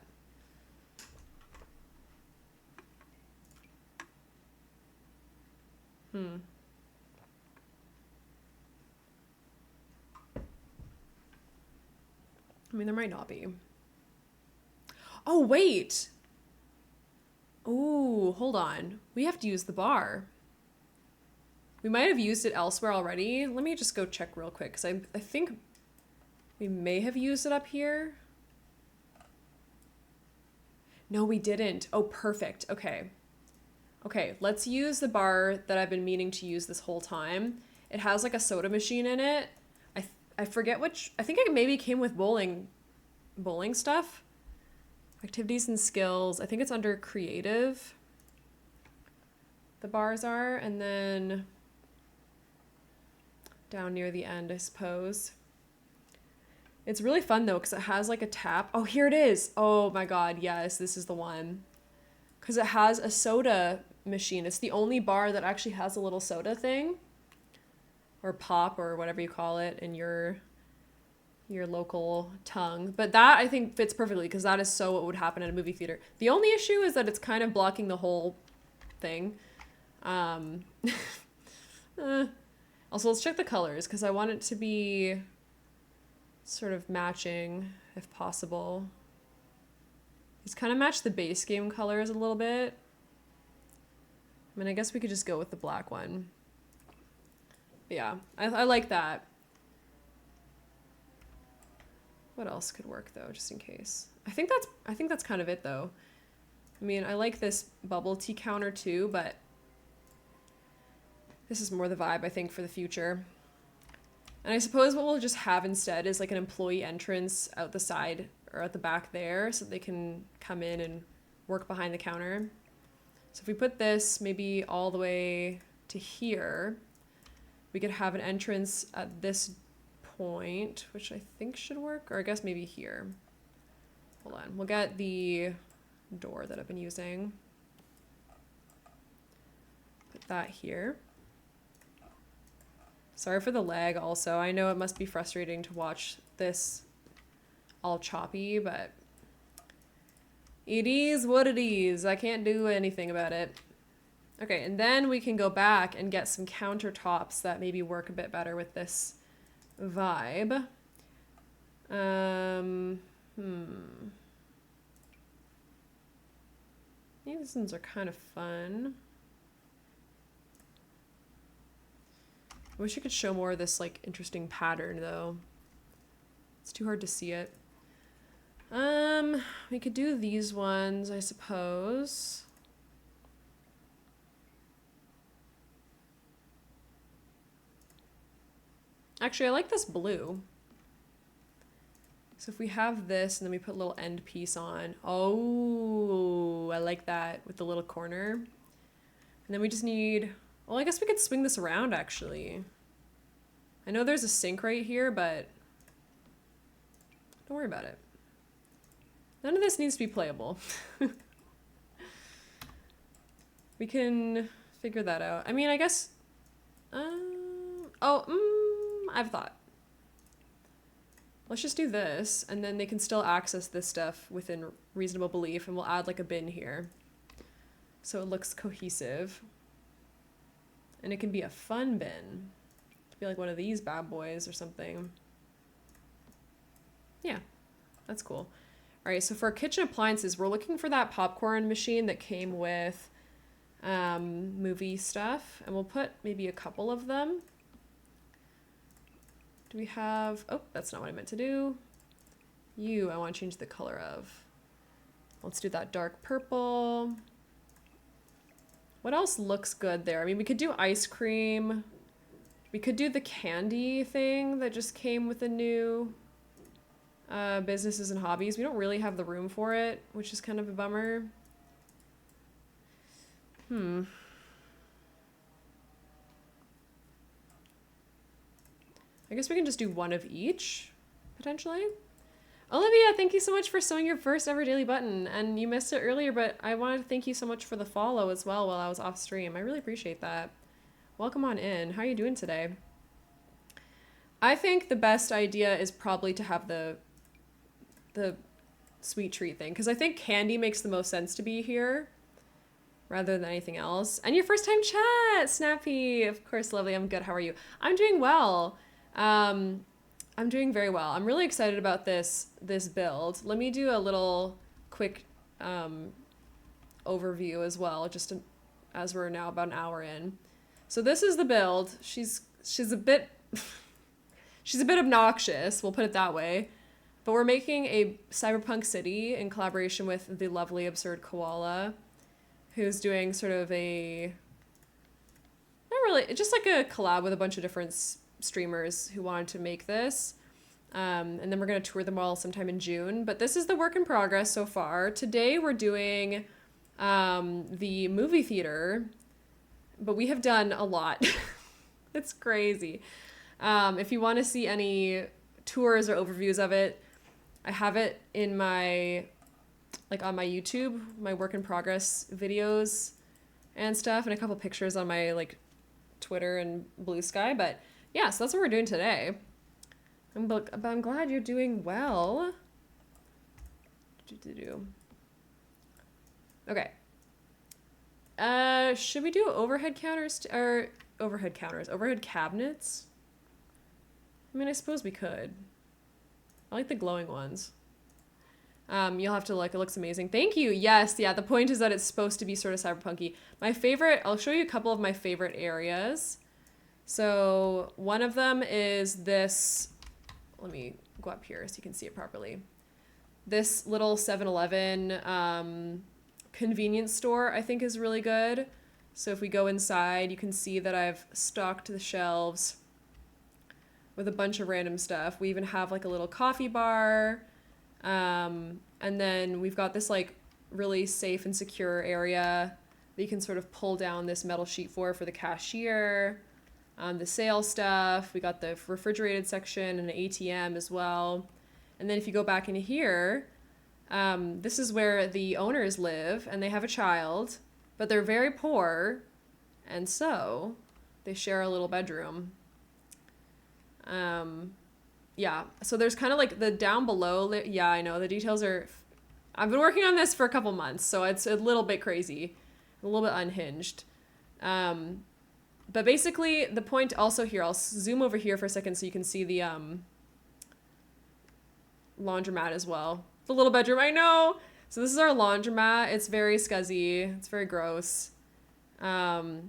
I mean, there might not be. Oh, wait. Oh, hold on. We have to use the bar. We might have used it elsewhere already. Let me just go check real quick, because I think we may have used it up here. No, we didn't. Oh, perfect. Okay. Okay, let's use the bar that I've been meaning to use this whole time. It has like a soda machine in it. I forget which. I think it maybe came with bowling stuff. Activities and skills. I think it's under creative. The bars are, and then down near the end, I suppose. It's really fun though, because it has like a tap. Oh, here it is. Oh my god, yes, this is the one. Because it has a soda machine. It's the only bar that actually has a little soda thing. Or pop, or whatever you call it in your local tongue. But that, I think, fits perfectly, because that is so what would happen in a movie theater. The only issue is that it's kind of blocking the whole thing. Also, let's check the colors, because I want it to be sort of matching, if possible. These kind of match the base game colors a little bit. I mean, I guess we could just go with the black one. But yeah, I like that. What else could work though, just in case? I think that's kind of it though. I mean, I like this bubble tea counter too, but this is more the vibe, I think, for the future. And I suppose what we'll just have instead is like an employee entrance out the side or at the back there, so they can come in and work behind the counter. So if we put this maybe all the way to here, we could have an entrance at this point, which I think should work, or I guess maybe here. Hold on, we'll get the door that I've been using. Put that here. Sorry for the lag also. I know it must be frustrating to watch this all choppy, but it is what it is. I can't do anything about it. Okay, and then we can go back and get some countertops that maybe work a bit better with this vibe. These ones are kind of fun. I wish I could show more of this like interesting pattern though. It's too hard to see it. We could do these ones, I suppose. Actually, I like this blue. So if we have this and then we put a little end piece on. Oh, I like that with the little corner. And then we just need, well, I guess we could swing this around actually. I know there's a sink right here, but don't worry about it. None of this needs to be playable. We can figure that out. I mean, I guess, I've thought. Let's just do this, and then they can still access this stuff within reasonable belief, and we'll add like a bin here. So it looks cohesive. And it can be a fun bin. It could be like one of these bad boys or something. Yeah, that's cool. All right, so for our kitchen appliances, we're looking for that popcorn machine that came with movie stuff, and we'll put maybe a couple of them. Do we have, oh, that's not what I meant to do. I want to change the color of. Let's do that dark purple. What else looks good there? I mean, we could do ice cream. We could do the candy thing that just came with the new businesses and hobbies. We don't really have the room for it, which is kind of a bummer. I guess we can just do one of each, potentially. Olivia, thank you so much for sewing your first ever daily button. And you missed it earlier, but I wanted to thank you so much for the follow as well while I was off stream. I really appreciate that. Welcome on in. How are you doing today? I think the best idea is probably to have the sweet treat thing, because I think candy makes the most sense to be here rather than anything else. And your first time chat, Snappy. Of course, lovely. I'm good. How are you? I'm doing well. I'm doing very well. I'm really excited about this build. Let me do a little quick overview as well, just as we're now about an hour in. So this is the build. She's a bit she's a bit obnoxious, we'll put it that way. But we're making a cyberpunk city in collaboration with the lovely absurdkoala, who's doing sort of a, not really, just like a collab with a bunch of different streamers who wanted to make this. And then we're going to tour them all sometime in June. But this is the work in progress so far. Today we're doing the movie theater, but we have done a lot. It's crazy. If you want to see any tours or overviews of it, I have it in my, like on my YouTube, my work in progress videos and stuff, and a couple pictures on my like Twitter and Blue Sky. But yeah, so that's what we're doing today. I'm glad you're doing well. Okay. Should we do overhead counters or overhead cabinets? I mean, I suppose we could. I like the glowing ones. You'll have to look. It looks amazing. Thank you. Yes, yeah. The point is that it's supposed to be sort of cyberpunky. My favorite, I'll show you a couple of my favorite areas. So one of them is this, let me go up here so you can see it properly. This little 7-Eleven convenience store I think is really good. So if we go inside, you can see that I've stocked the shelves with a bunch of random stuff. We even have like a little coffee bar. And then we've got this like really safe and secure area that you can sort of pull down this metal sheet for the cashier. The sales stuff. We got the refrigerated section and an ATM as well. And then if you go back into here, this is where the owners live, and they have a child, but they're very poor, and so they share a little bedroom. Yeah, so there's kind of like the down below, yeah, I know, the details are, I've been working on this for a couple months, so it's a little bit crazy, a little bit unhinged. But basically, the point also here, I'll zoom over here for a second so you can see the laundromat as well. The little bedroom, I know! So this is our laundromat. It's very scuzzy. It's very gross. The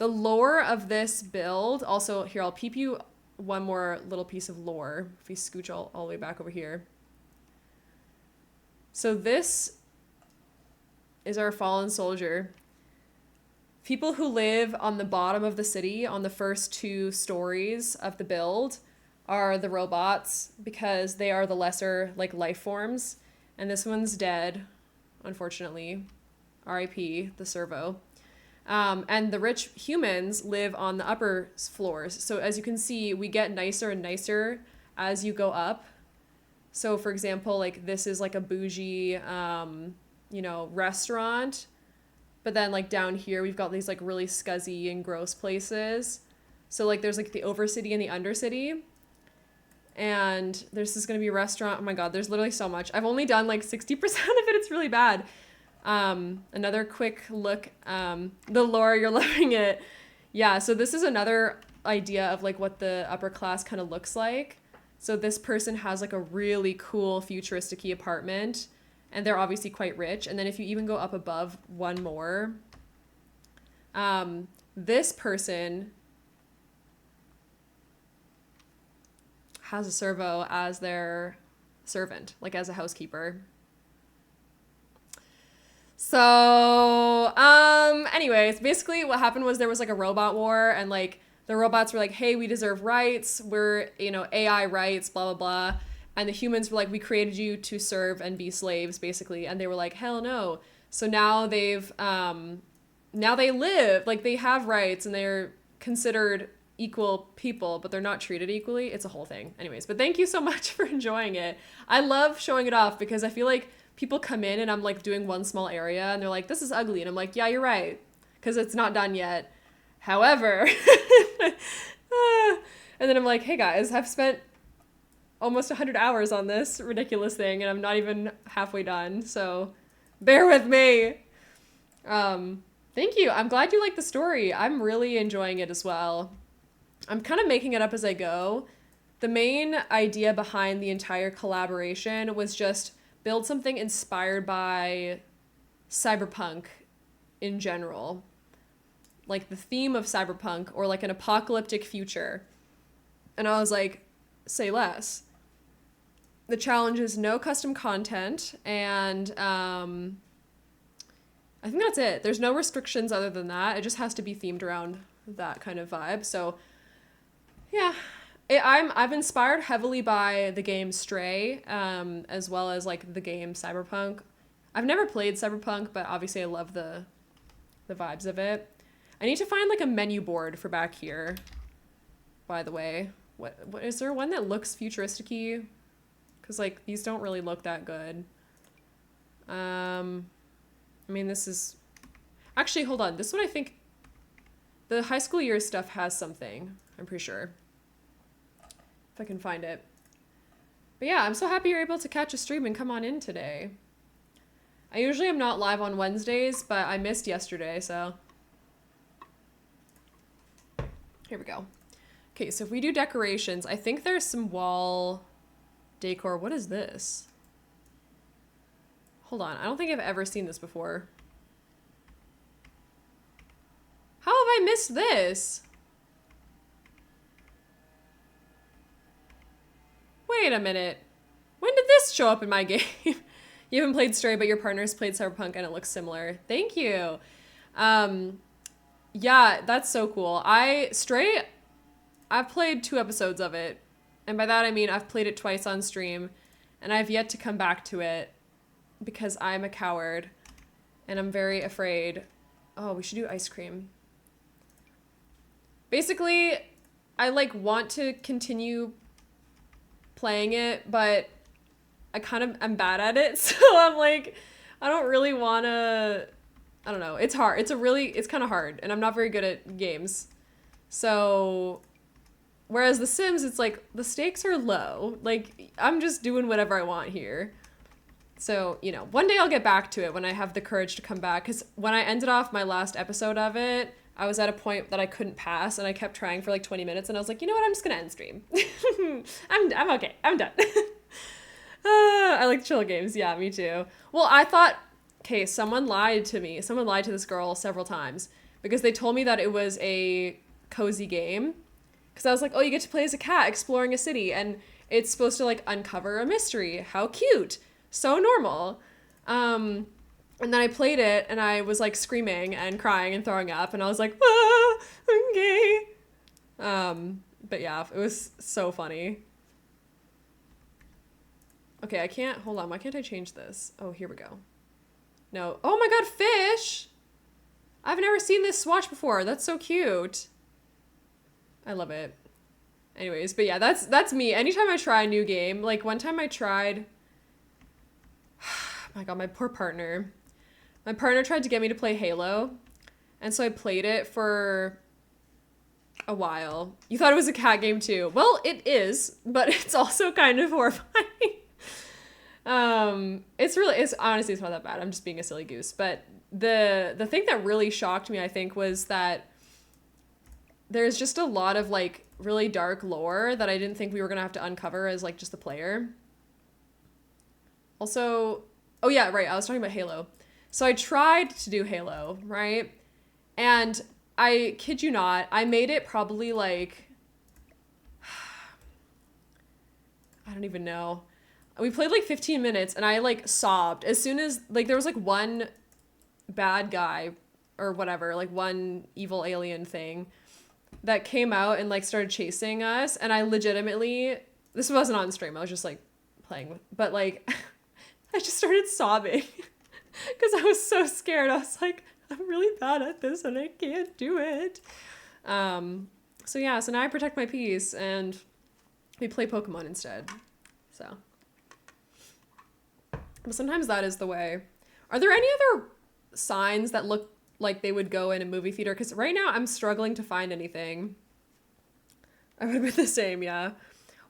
lore of this build, also, here, I'll peep you one more little piece of lore if we scooch all the way back over here. So this is our fallen soldier. People who live on the bottom of the city, on the first 2 stories of the build, are the robots because they are the lesser like life forms. And this one's dead, unfortunately. R.I.P. the servo. And the rich humans live on the upper floors. So as you can see, we get nicer and nicer as you go up. So for example, like this is like a bougie, restaurant. But then like down here, we've got these like really scuzzy and gross places. So like there's like the overcity and the undercity. And this is going to be a restaurant. Oh my God, there's literally so much. I've only done like 60% of it. It's really bad. Another quick look, the lore, you're loving it. Yeah, so this is another idea of like what the upper class kind of looks like. So this person has like a really cool futuristic-y apartment, and they're obviously quite rich. And then if you even go up above one more, this person has a servo as their servant, like as a housekeeper. So, anyways, basically what happened was there was like a robot war, and like the robots were like, hey, we deserve rights. We're, AI rights, blah, blah, blah. And the humans were like, we created you to serve and be slaves, basically. And they were like, hell no. So now now they live, like they have rights and they're considered equal people, but they're not treated equally. It's a whole thing. Anyways, but thank you so much for enjoying it. I love showing it off because I feel like people come in and I'm like doing one small area and they're like, this is ugly. And I'm like, yeah, you're right. Because it's not done yet. However, and then I'm like, hey guys, I've spent almost 100 hours on this ridiculous thing and I'm not even halfway done. So bear with me. Thank you. I'm glad you like the story. I'm really enjoying it as well. I'm kind of making it up as I go. The main idea behind the entire collaboration was just build something inspired by cyberpunk in general. Like the theme of cyberpunk or like an apocalyptic future. And I was like, say less. the challenge is no custom content, and I think that's it. There's no restrictions other than that. It just has to be themed around that kind of vibe. So yeah, I've inspired heavily by the game Stray, as well as like the game Cyberpunk. I've never played Cyberpunk, but obviously I love the vibes of it. I need to find like a menu board for back here. By the way, what is there one that looks futuristic-y? Because like these don't really look that good. I mean, this is actually, hold on. This one I think the high school years stuff has something. I'm pretty sure. If I can find it. But yeah, I'm so happy you're able to catch a stream and come on in today. I usually am not live on Wednesdays, but I missed yesterday, so. Here we go. Okay, so if we do decorations, I think there's some wall decor. What is this? Hold on, I don't think I've ever seen this before. How have I missed this? Wait a minute. When did this show up in my game? You haven't played Stray, but your partner's played Cyberpunk and it looks similar. Thank you. Yeah, that's so cool. I've played 2 episodes of it. And by that I mean I've played it twice on stream. And I've yet to come back to it because I'm a coward. And I'm very afraid. Oh, we should do ice cream. Basically, I like want to continue playing it, but I kind of am bad at it, so I'm like, I don't really want to, I don't know, it's hard, it's kind of hard, and I'm not very good at games, so, whereas The Sims, it's like, the stakes are low, like, I'm just doing whatever I want here, so, you know, one day I'll get back to it when I have the courage to come back, because when I ended off my last episode of it, I was at a point that I couldn't pass, and I kept trying for like 20 minutes, and I was like, you know what, I'm just gonna end stream. I'm okay, I'm done. I like chill games. Yeah, me too. Well, I thought, okay, someone lied to me. Someone lied to this girl several times because they told me that it was a cozy game. Because I was like, oh, you get to play as a cat exploring a city and it's supposed to like uncover a mystery. How cute. So normal. And then I played it and I was like screaming and crying and throwing up and I was like, ah, okay. But yeah, it was so funny. Okay, I can't, hold on, why can't I change this? Oh, here we go. No, oh my god, fish! I've never seen this swatch before, that's so cute. I love it. Anyways, but yeah, that's me. Anytime I try a new game, like one time I tried, oh my god, my poor partner. My partner tried to get me to play Halo, and so I played it for a while. You thought it was a cat game too. Well, it is, but it's also kind of horrifying. It's honestly, it's not that bad. I'm just being a silly goose. But the thing that really shocked me, I think, was that there's just a lot of like really dark lore that I didn't think we were gonna have to uncover as like just the player. Also, oh yeah, right, I was talking about Halo. So I tried to do Halo, right? And I kid you not, I made it probably like, I don't even know. We played like 15 minutes and I like sobbed as soon as like there was like one bad guy or whatever, like one evil alien thing that came out and like started chasing us, and I legitimately, this wasn't on stream, I was just like playing with, but like I just started sobbing because I was so scared. I was like, I'm really bad at this and I can't do it. So yeah, so now I protect my peace and we play Pokemon instead. So, but sometimes that is the way. Are there any other signs that look like they would go in a movie theater? Because right now I'm struggling to find anything. I would have been the same, yeah.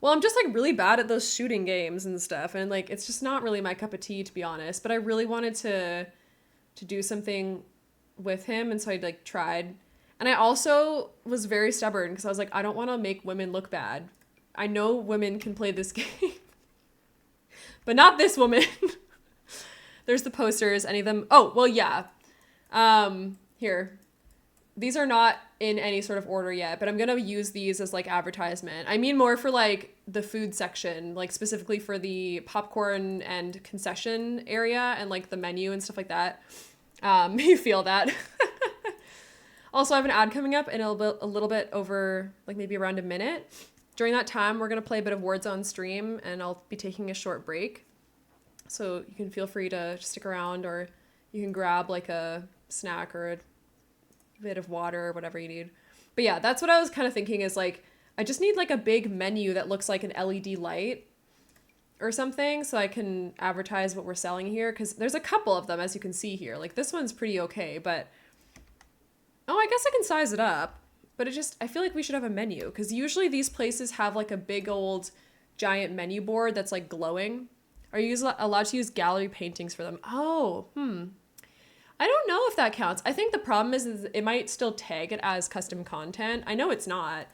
Well, I'm just like really bad at those shooting games and stuff, and like it's just not really my cup of tea, to be honest. But I really wanted to do something with him, and so I like tried. And I also was very stubborn because I was like, I don't want to make women look bad. I know women can play this game, but not this woman. There's the posters, any of them. Oh, well, yeah. Here. These are not in any sort of order yet, but I'm gonna use these as like advertisement. I mean more for like the food section, like specifically for the popcorn and concession area and like the menu and stuff like that. You feel that. Also, I have an ad coming up in a little bit over, like maybe around a minute. During that time, we're going to play a bit of Words on Stream, and I'll be taking a short break. So you can feel free to stick around, or you can grab like a snack or a bit of water or whatever you need. But yeah, that's what I was kind of thinking is like, I just need like a big menu that looks like an LED light or something so I can advertise what we're selling here. Because there's a couple of them, as you can see here. Like this one's pretty okay, but... Oh, I guess I can size it up, but I feel like we should have a menu because usually these places have like a big old giant menu board that's like glowing. Are you allowed to use gallery paintings for them? Oh, I don't know if that counts. I think the problem is it might still tag it as custom content. I know it's not.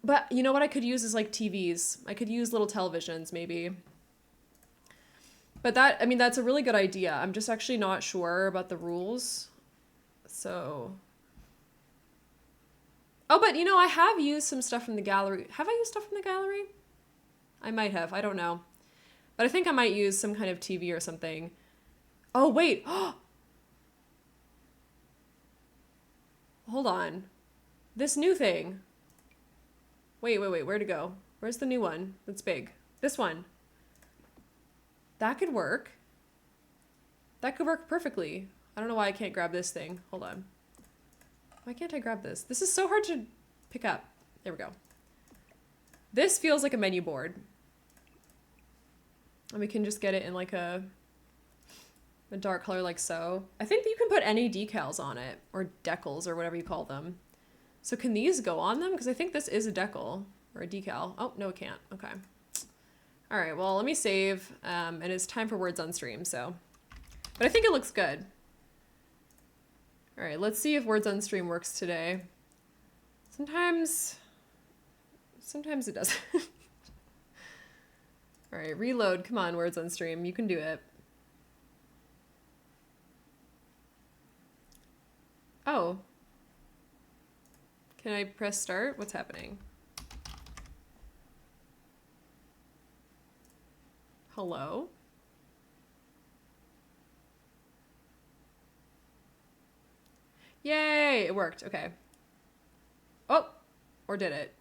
But you know what I could use is like TVs. I could use little televisions maybe. But I mean, that's a really good idea. I'm just actually not sure about the rules. So. Oh, but you know, I have used some stuff from the gallery. Have I used stuff from the gallery? I might have. I don't know. But I think I might use some kind of TV or something. Oh, wait. Hold on. This new thing. Wait. Where'd it go? Where's the new one that's big? This one. That could work. That could work perfectly. I don't know why I can't grab this thing. Hold on. Why can't I grab this? This is so hard to pick up. There we go. This feels like a menu board. And we can just get it in like a dark color like so. I think that you can put any decals on it, or decals, or whatever you call them. So can these go on them? Because I think this is a decal, or a decal. Oh, no it can't. Okay. All right, well, let me save, and it's time for Words on Stream, so. But I think it looks good. All right, let's see if Words on Stream works today. Sometimes it doesn't. All right, reload. Come on, Words on Stream. You can do it. Oh. Can I press start? What's happening? Hello? Yay, it worked. Okay. Oh, or did it?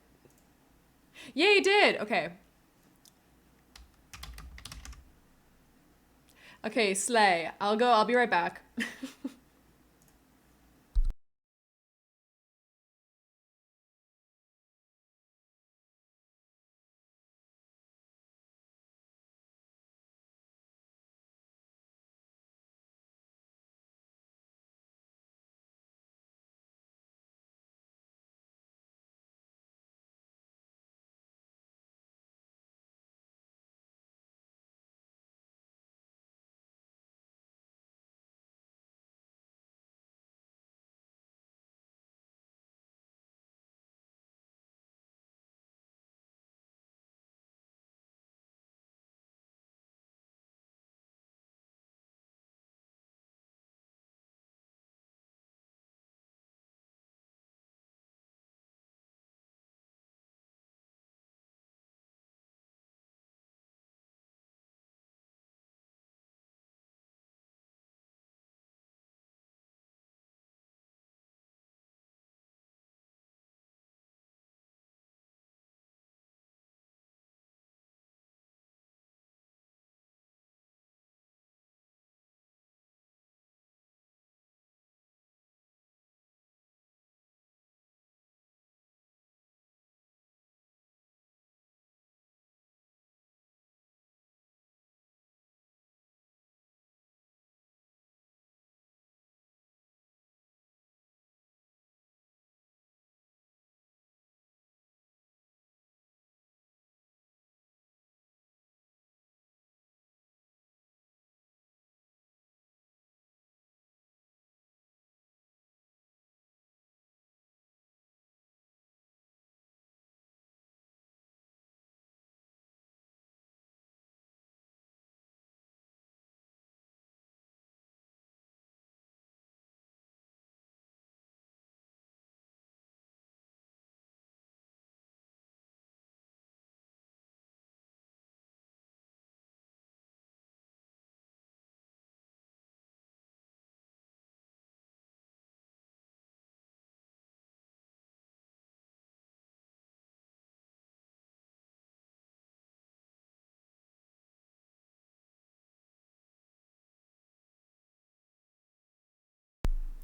Yay, it did. Okay. Okay, slay. I'll be right back.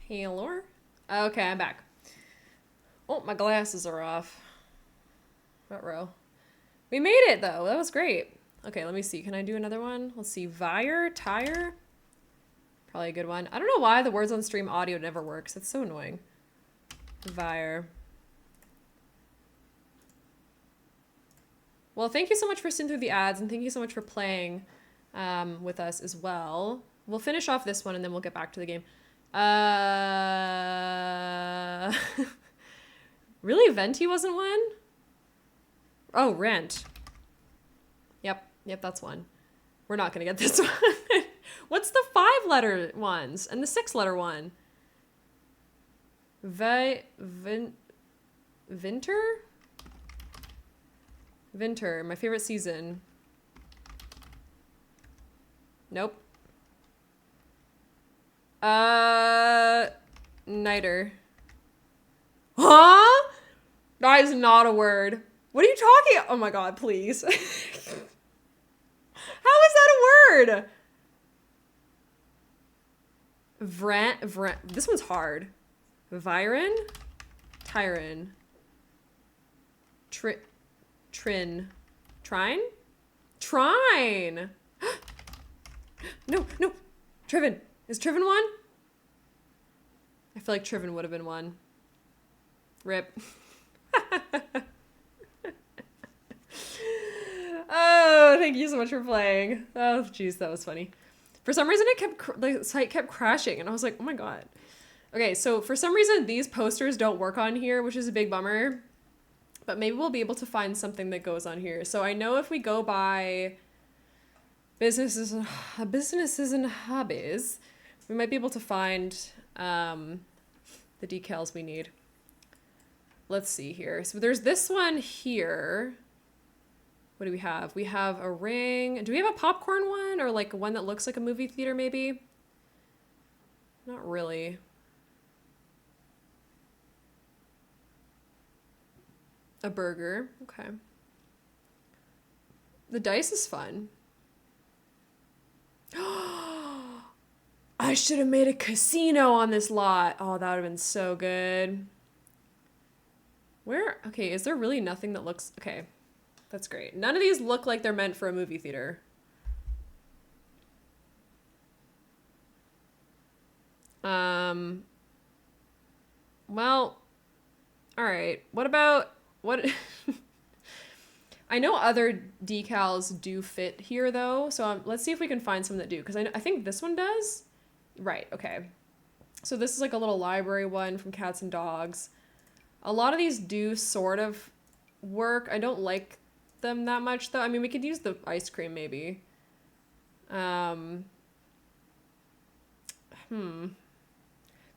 Hello? Okay, I'm back. Oh, my glasses are off. What row? We made it, though. That was great. Okay, let me see. Can I do another one? Let's see. Vire? Tire? Probably a good one. I don't know why the words on stream audio never works. It's so annoying. Vire. Well, thank you so much for sitting through the ads, and thank you so much for playing with us as well. We'll finish off this one, and then we'll get back to the game. Really? Venti wasn't one? Oh, Rent. Yep, that's one. We're not gonna get this one. What's the 5-letter ones and the 6-letter one? Winter? Winter, my favorite season. Nope. Niter. Huh? That is not a word. What are you talking? Oh my god, please. How is that a word? This one's hard. Viren? Tyron. Trin. Trine? Trine! No. Triven. Is Triven one? I feel like Triven would have been one. Rip. Oh, thank you so much for playing. Oh, jeez, that was funny. For some reason, the site kept crashing, and I was like, oh my god. Okay, so for some reason, these posters don't work on here, which is a big bummer. But maybe we'll be able to find something that goes on here. So I know if we go by businesses and hobbies, we might be able to find the decals we need. Let's see here. So there's this one here. What do we have? We have a ring. Do we have a popcorn one, or like one that looks like a movie theater maybe? Not really. A burger. Okay. The dice is fun. I should have made a casino on this lot. Oh, that would have been so good. Where? Okay, is there really nothing that looks... Okay, that's great. None of these look like they're meant for a movie theater. Well, all right. What about... What... I know other decals do fit here, though, so let's see if we can find some that do, because I think this one does. Right, okay. So this is like a little library one from Cats and Dogs. A lot of these do sort of work. I don't like them that much, though. I mean, we could use the ice cream, maybe. The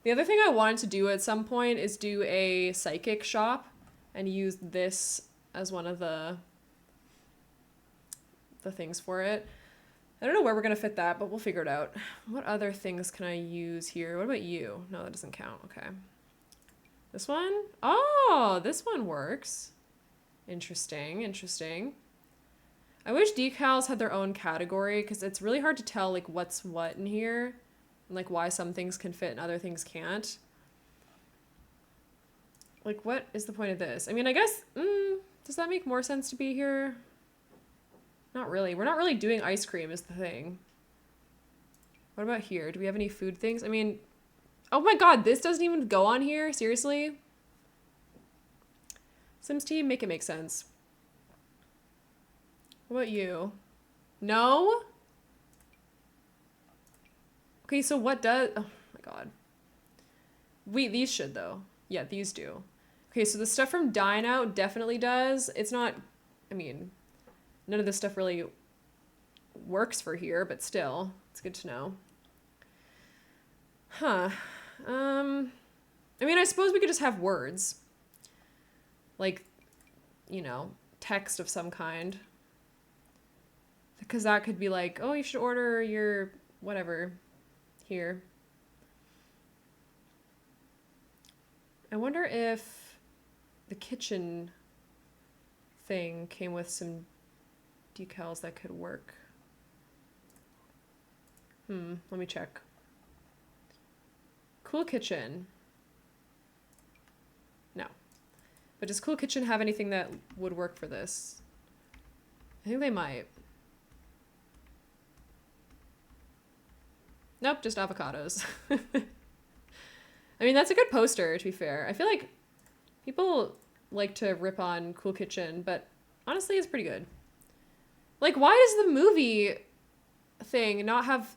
other thing I wanted to do at some point is do a psychic shop and use this as one of the things for it. I don't know where we're going to fit that, but we'll figure it out. What other things can I use here? What about you? No, that doesn't count. Okay. This one? Oh, this one works. Interesting, interesting. I wish decals had their own category, because it's really hard to tell like what's what in here and like why some things can fit and other things can't. Like, what is the point of this? I mean, I guess, does that make more sense to be here? Not really. We're not really doing ice cream is the thing. What about here? Do we have any food things? I mean, oh my god, this doesn't even go on here? Seriously? Sims team, make it make sense. What about you? No? Okay, so what does... Oh my god. These should, though. Yeah, these do. Okay, so the stuff from Dine Out definitely does. It's not... I mean... None of this stuff really works for here, but still, it's good to know. Huh. I mean, I suppose we could just have words. Like, you know, text of some kind. Because that could be like, oh, you should order your whatever here. I wonder if the kitchen thing came with some decals that could work. Let me check. Cool Kitchen. No. But does Cool Kitchen have anything that would work for this? I think they might. Nope, just avocados. I mean, that's a good poster, to be fair. I feel like people like to rip on Cool Kitchen, but honestly, it's pretty good. Like, why does the movie thing not have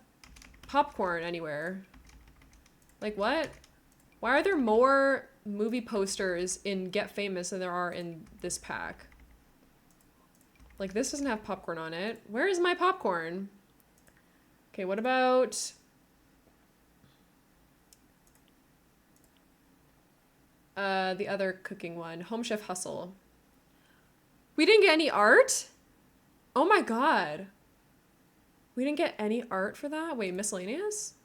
popcorn anywhere? Like, what? Why are there more movie posters in Get Famous than there are in this pack? Like, this doesn't have popcorn on it. Where is my popcorn? Okay, what about... the other cooking one, Home Chef Hustle. We didn't get any art? Oh my god. We didn't get any art for that? Wait, miscellaneous?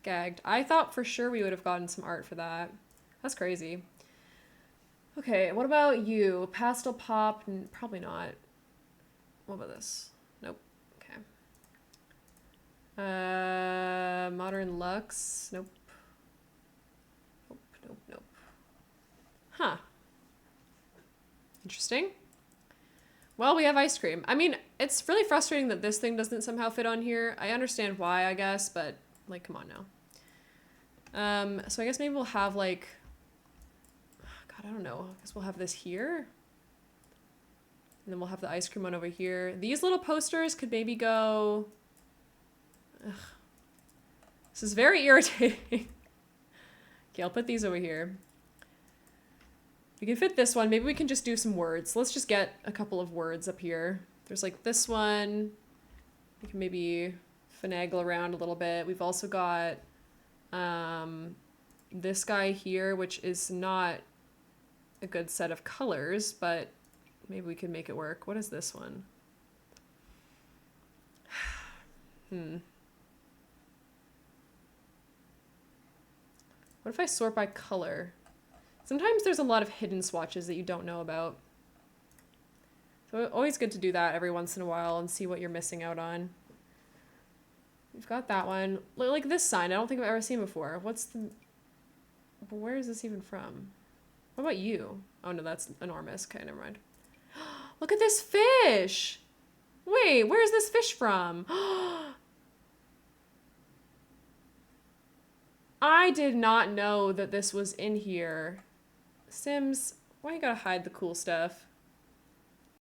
Gagged. I thought for sure we would have gotten some art for that. That's crazy. Okay, what about you? Pastel Pop? Probably not. What about this? Nope. Okay. Modern Lux? Nope. Nope. Huh. Interesting. Well, we have ice cream. I mean, it's really frustrating that this thing doesn't somehow fit on here. I understand why, I guess, but, like, come on now. So I guess maybe we'll have, like... God, I don't know. I guess we'll have this here. And then we'll have the ice cream one over here. These little posters could maybe go... Ugh. This is very irritating. Okay, I'll put these over here. We can fit this one. Maybe we can just do some words. Let's just get a couple of words up here. There's like this one. We can maybe finagle around a little bit. We've also got this guy here, which is not a good set of colors, but maybe we can make it work. What is this one? What if I sort by color? Sometimes there's a lot of hidden swatches that you don't know about. So always good to do that every once in a while and see what you're missing out on. We've got that one. Like this sign, I don't think I've ever seen before. What's the... Where is this even from? What about you? Oh no, that's enormous. Okay, never mind. Look at this fish! Wait, where's this fish from? I did not know that this was in here. Sims, why you gotta hide the cool stuff?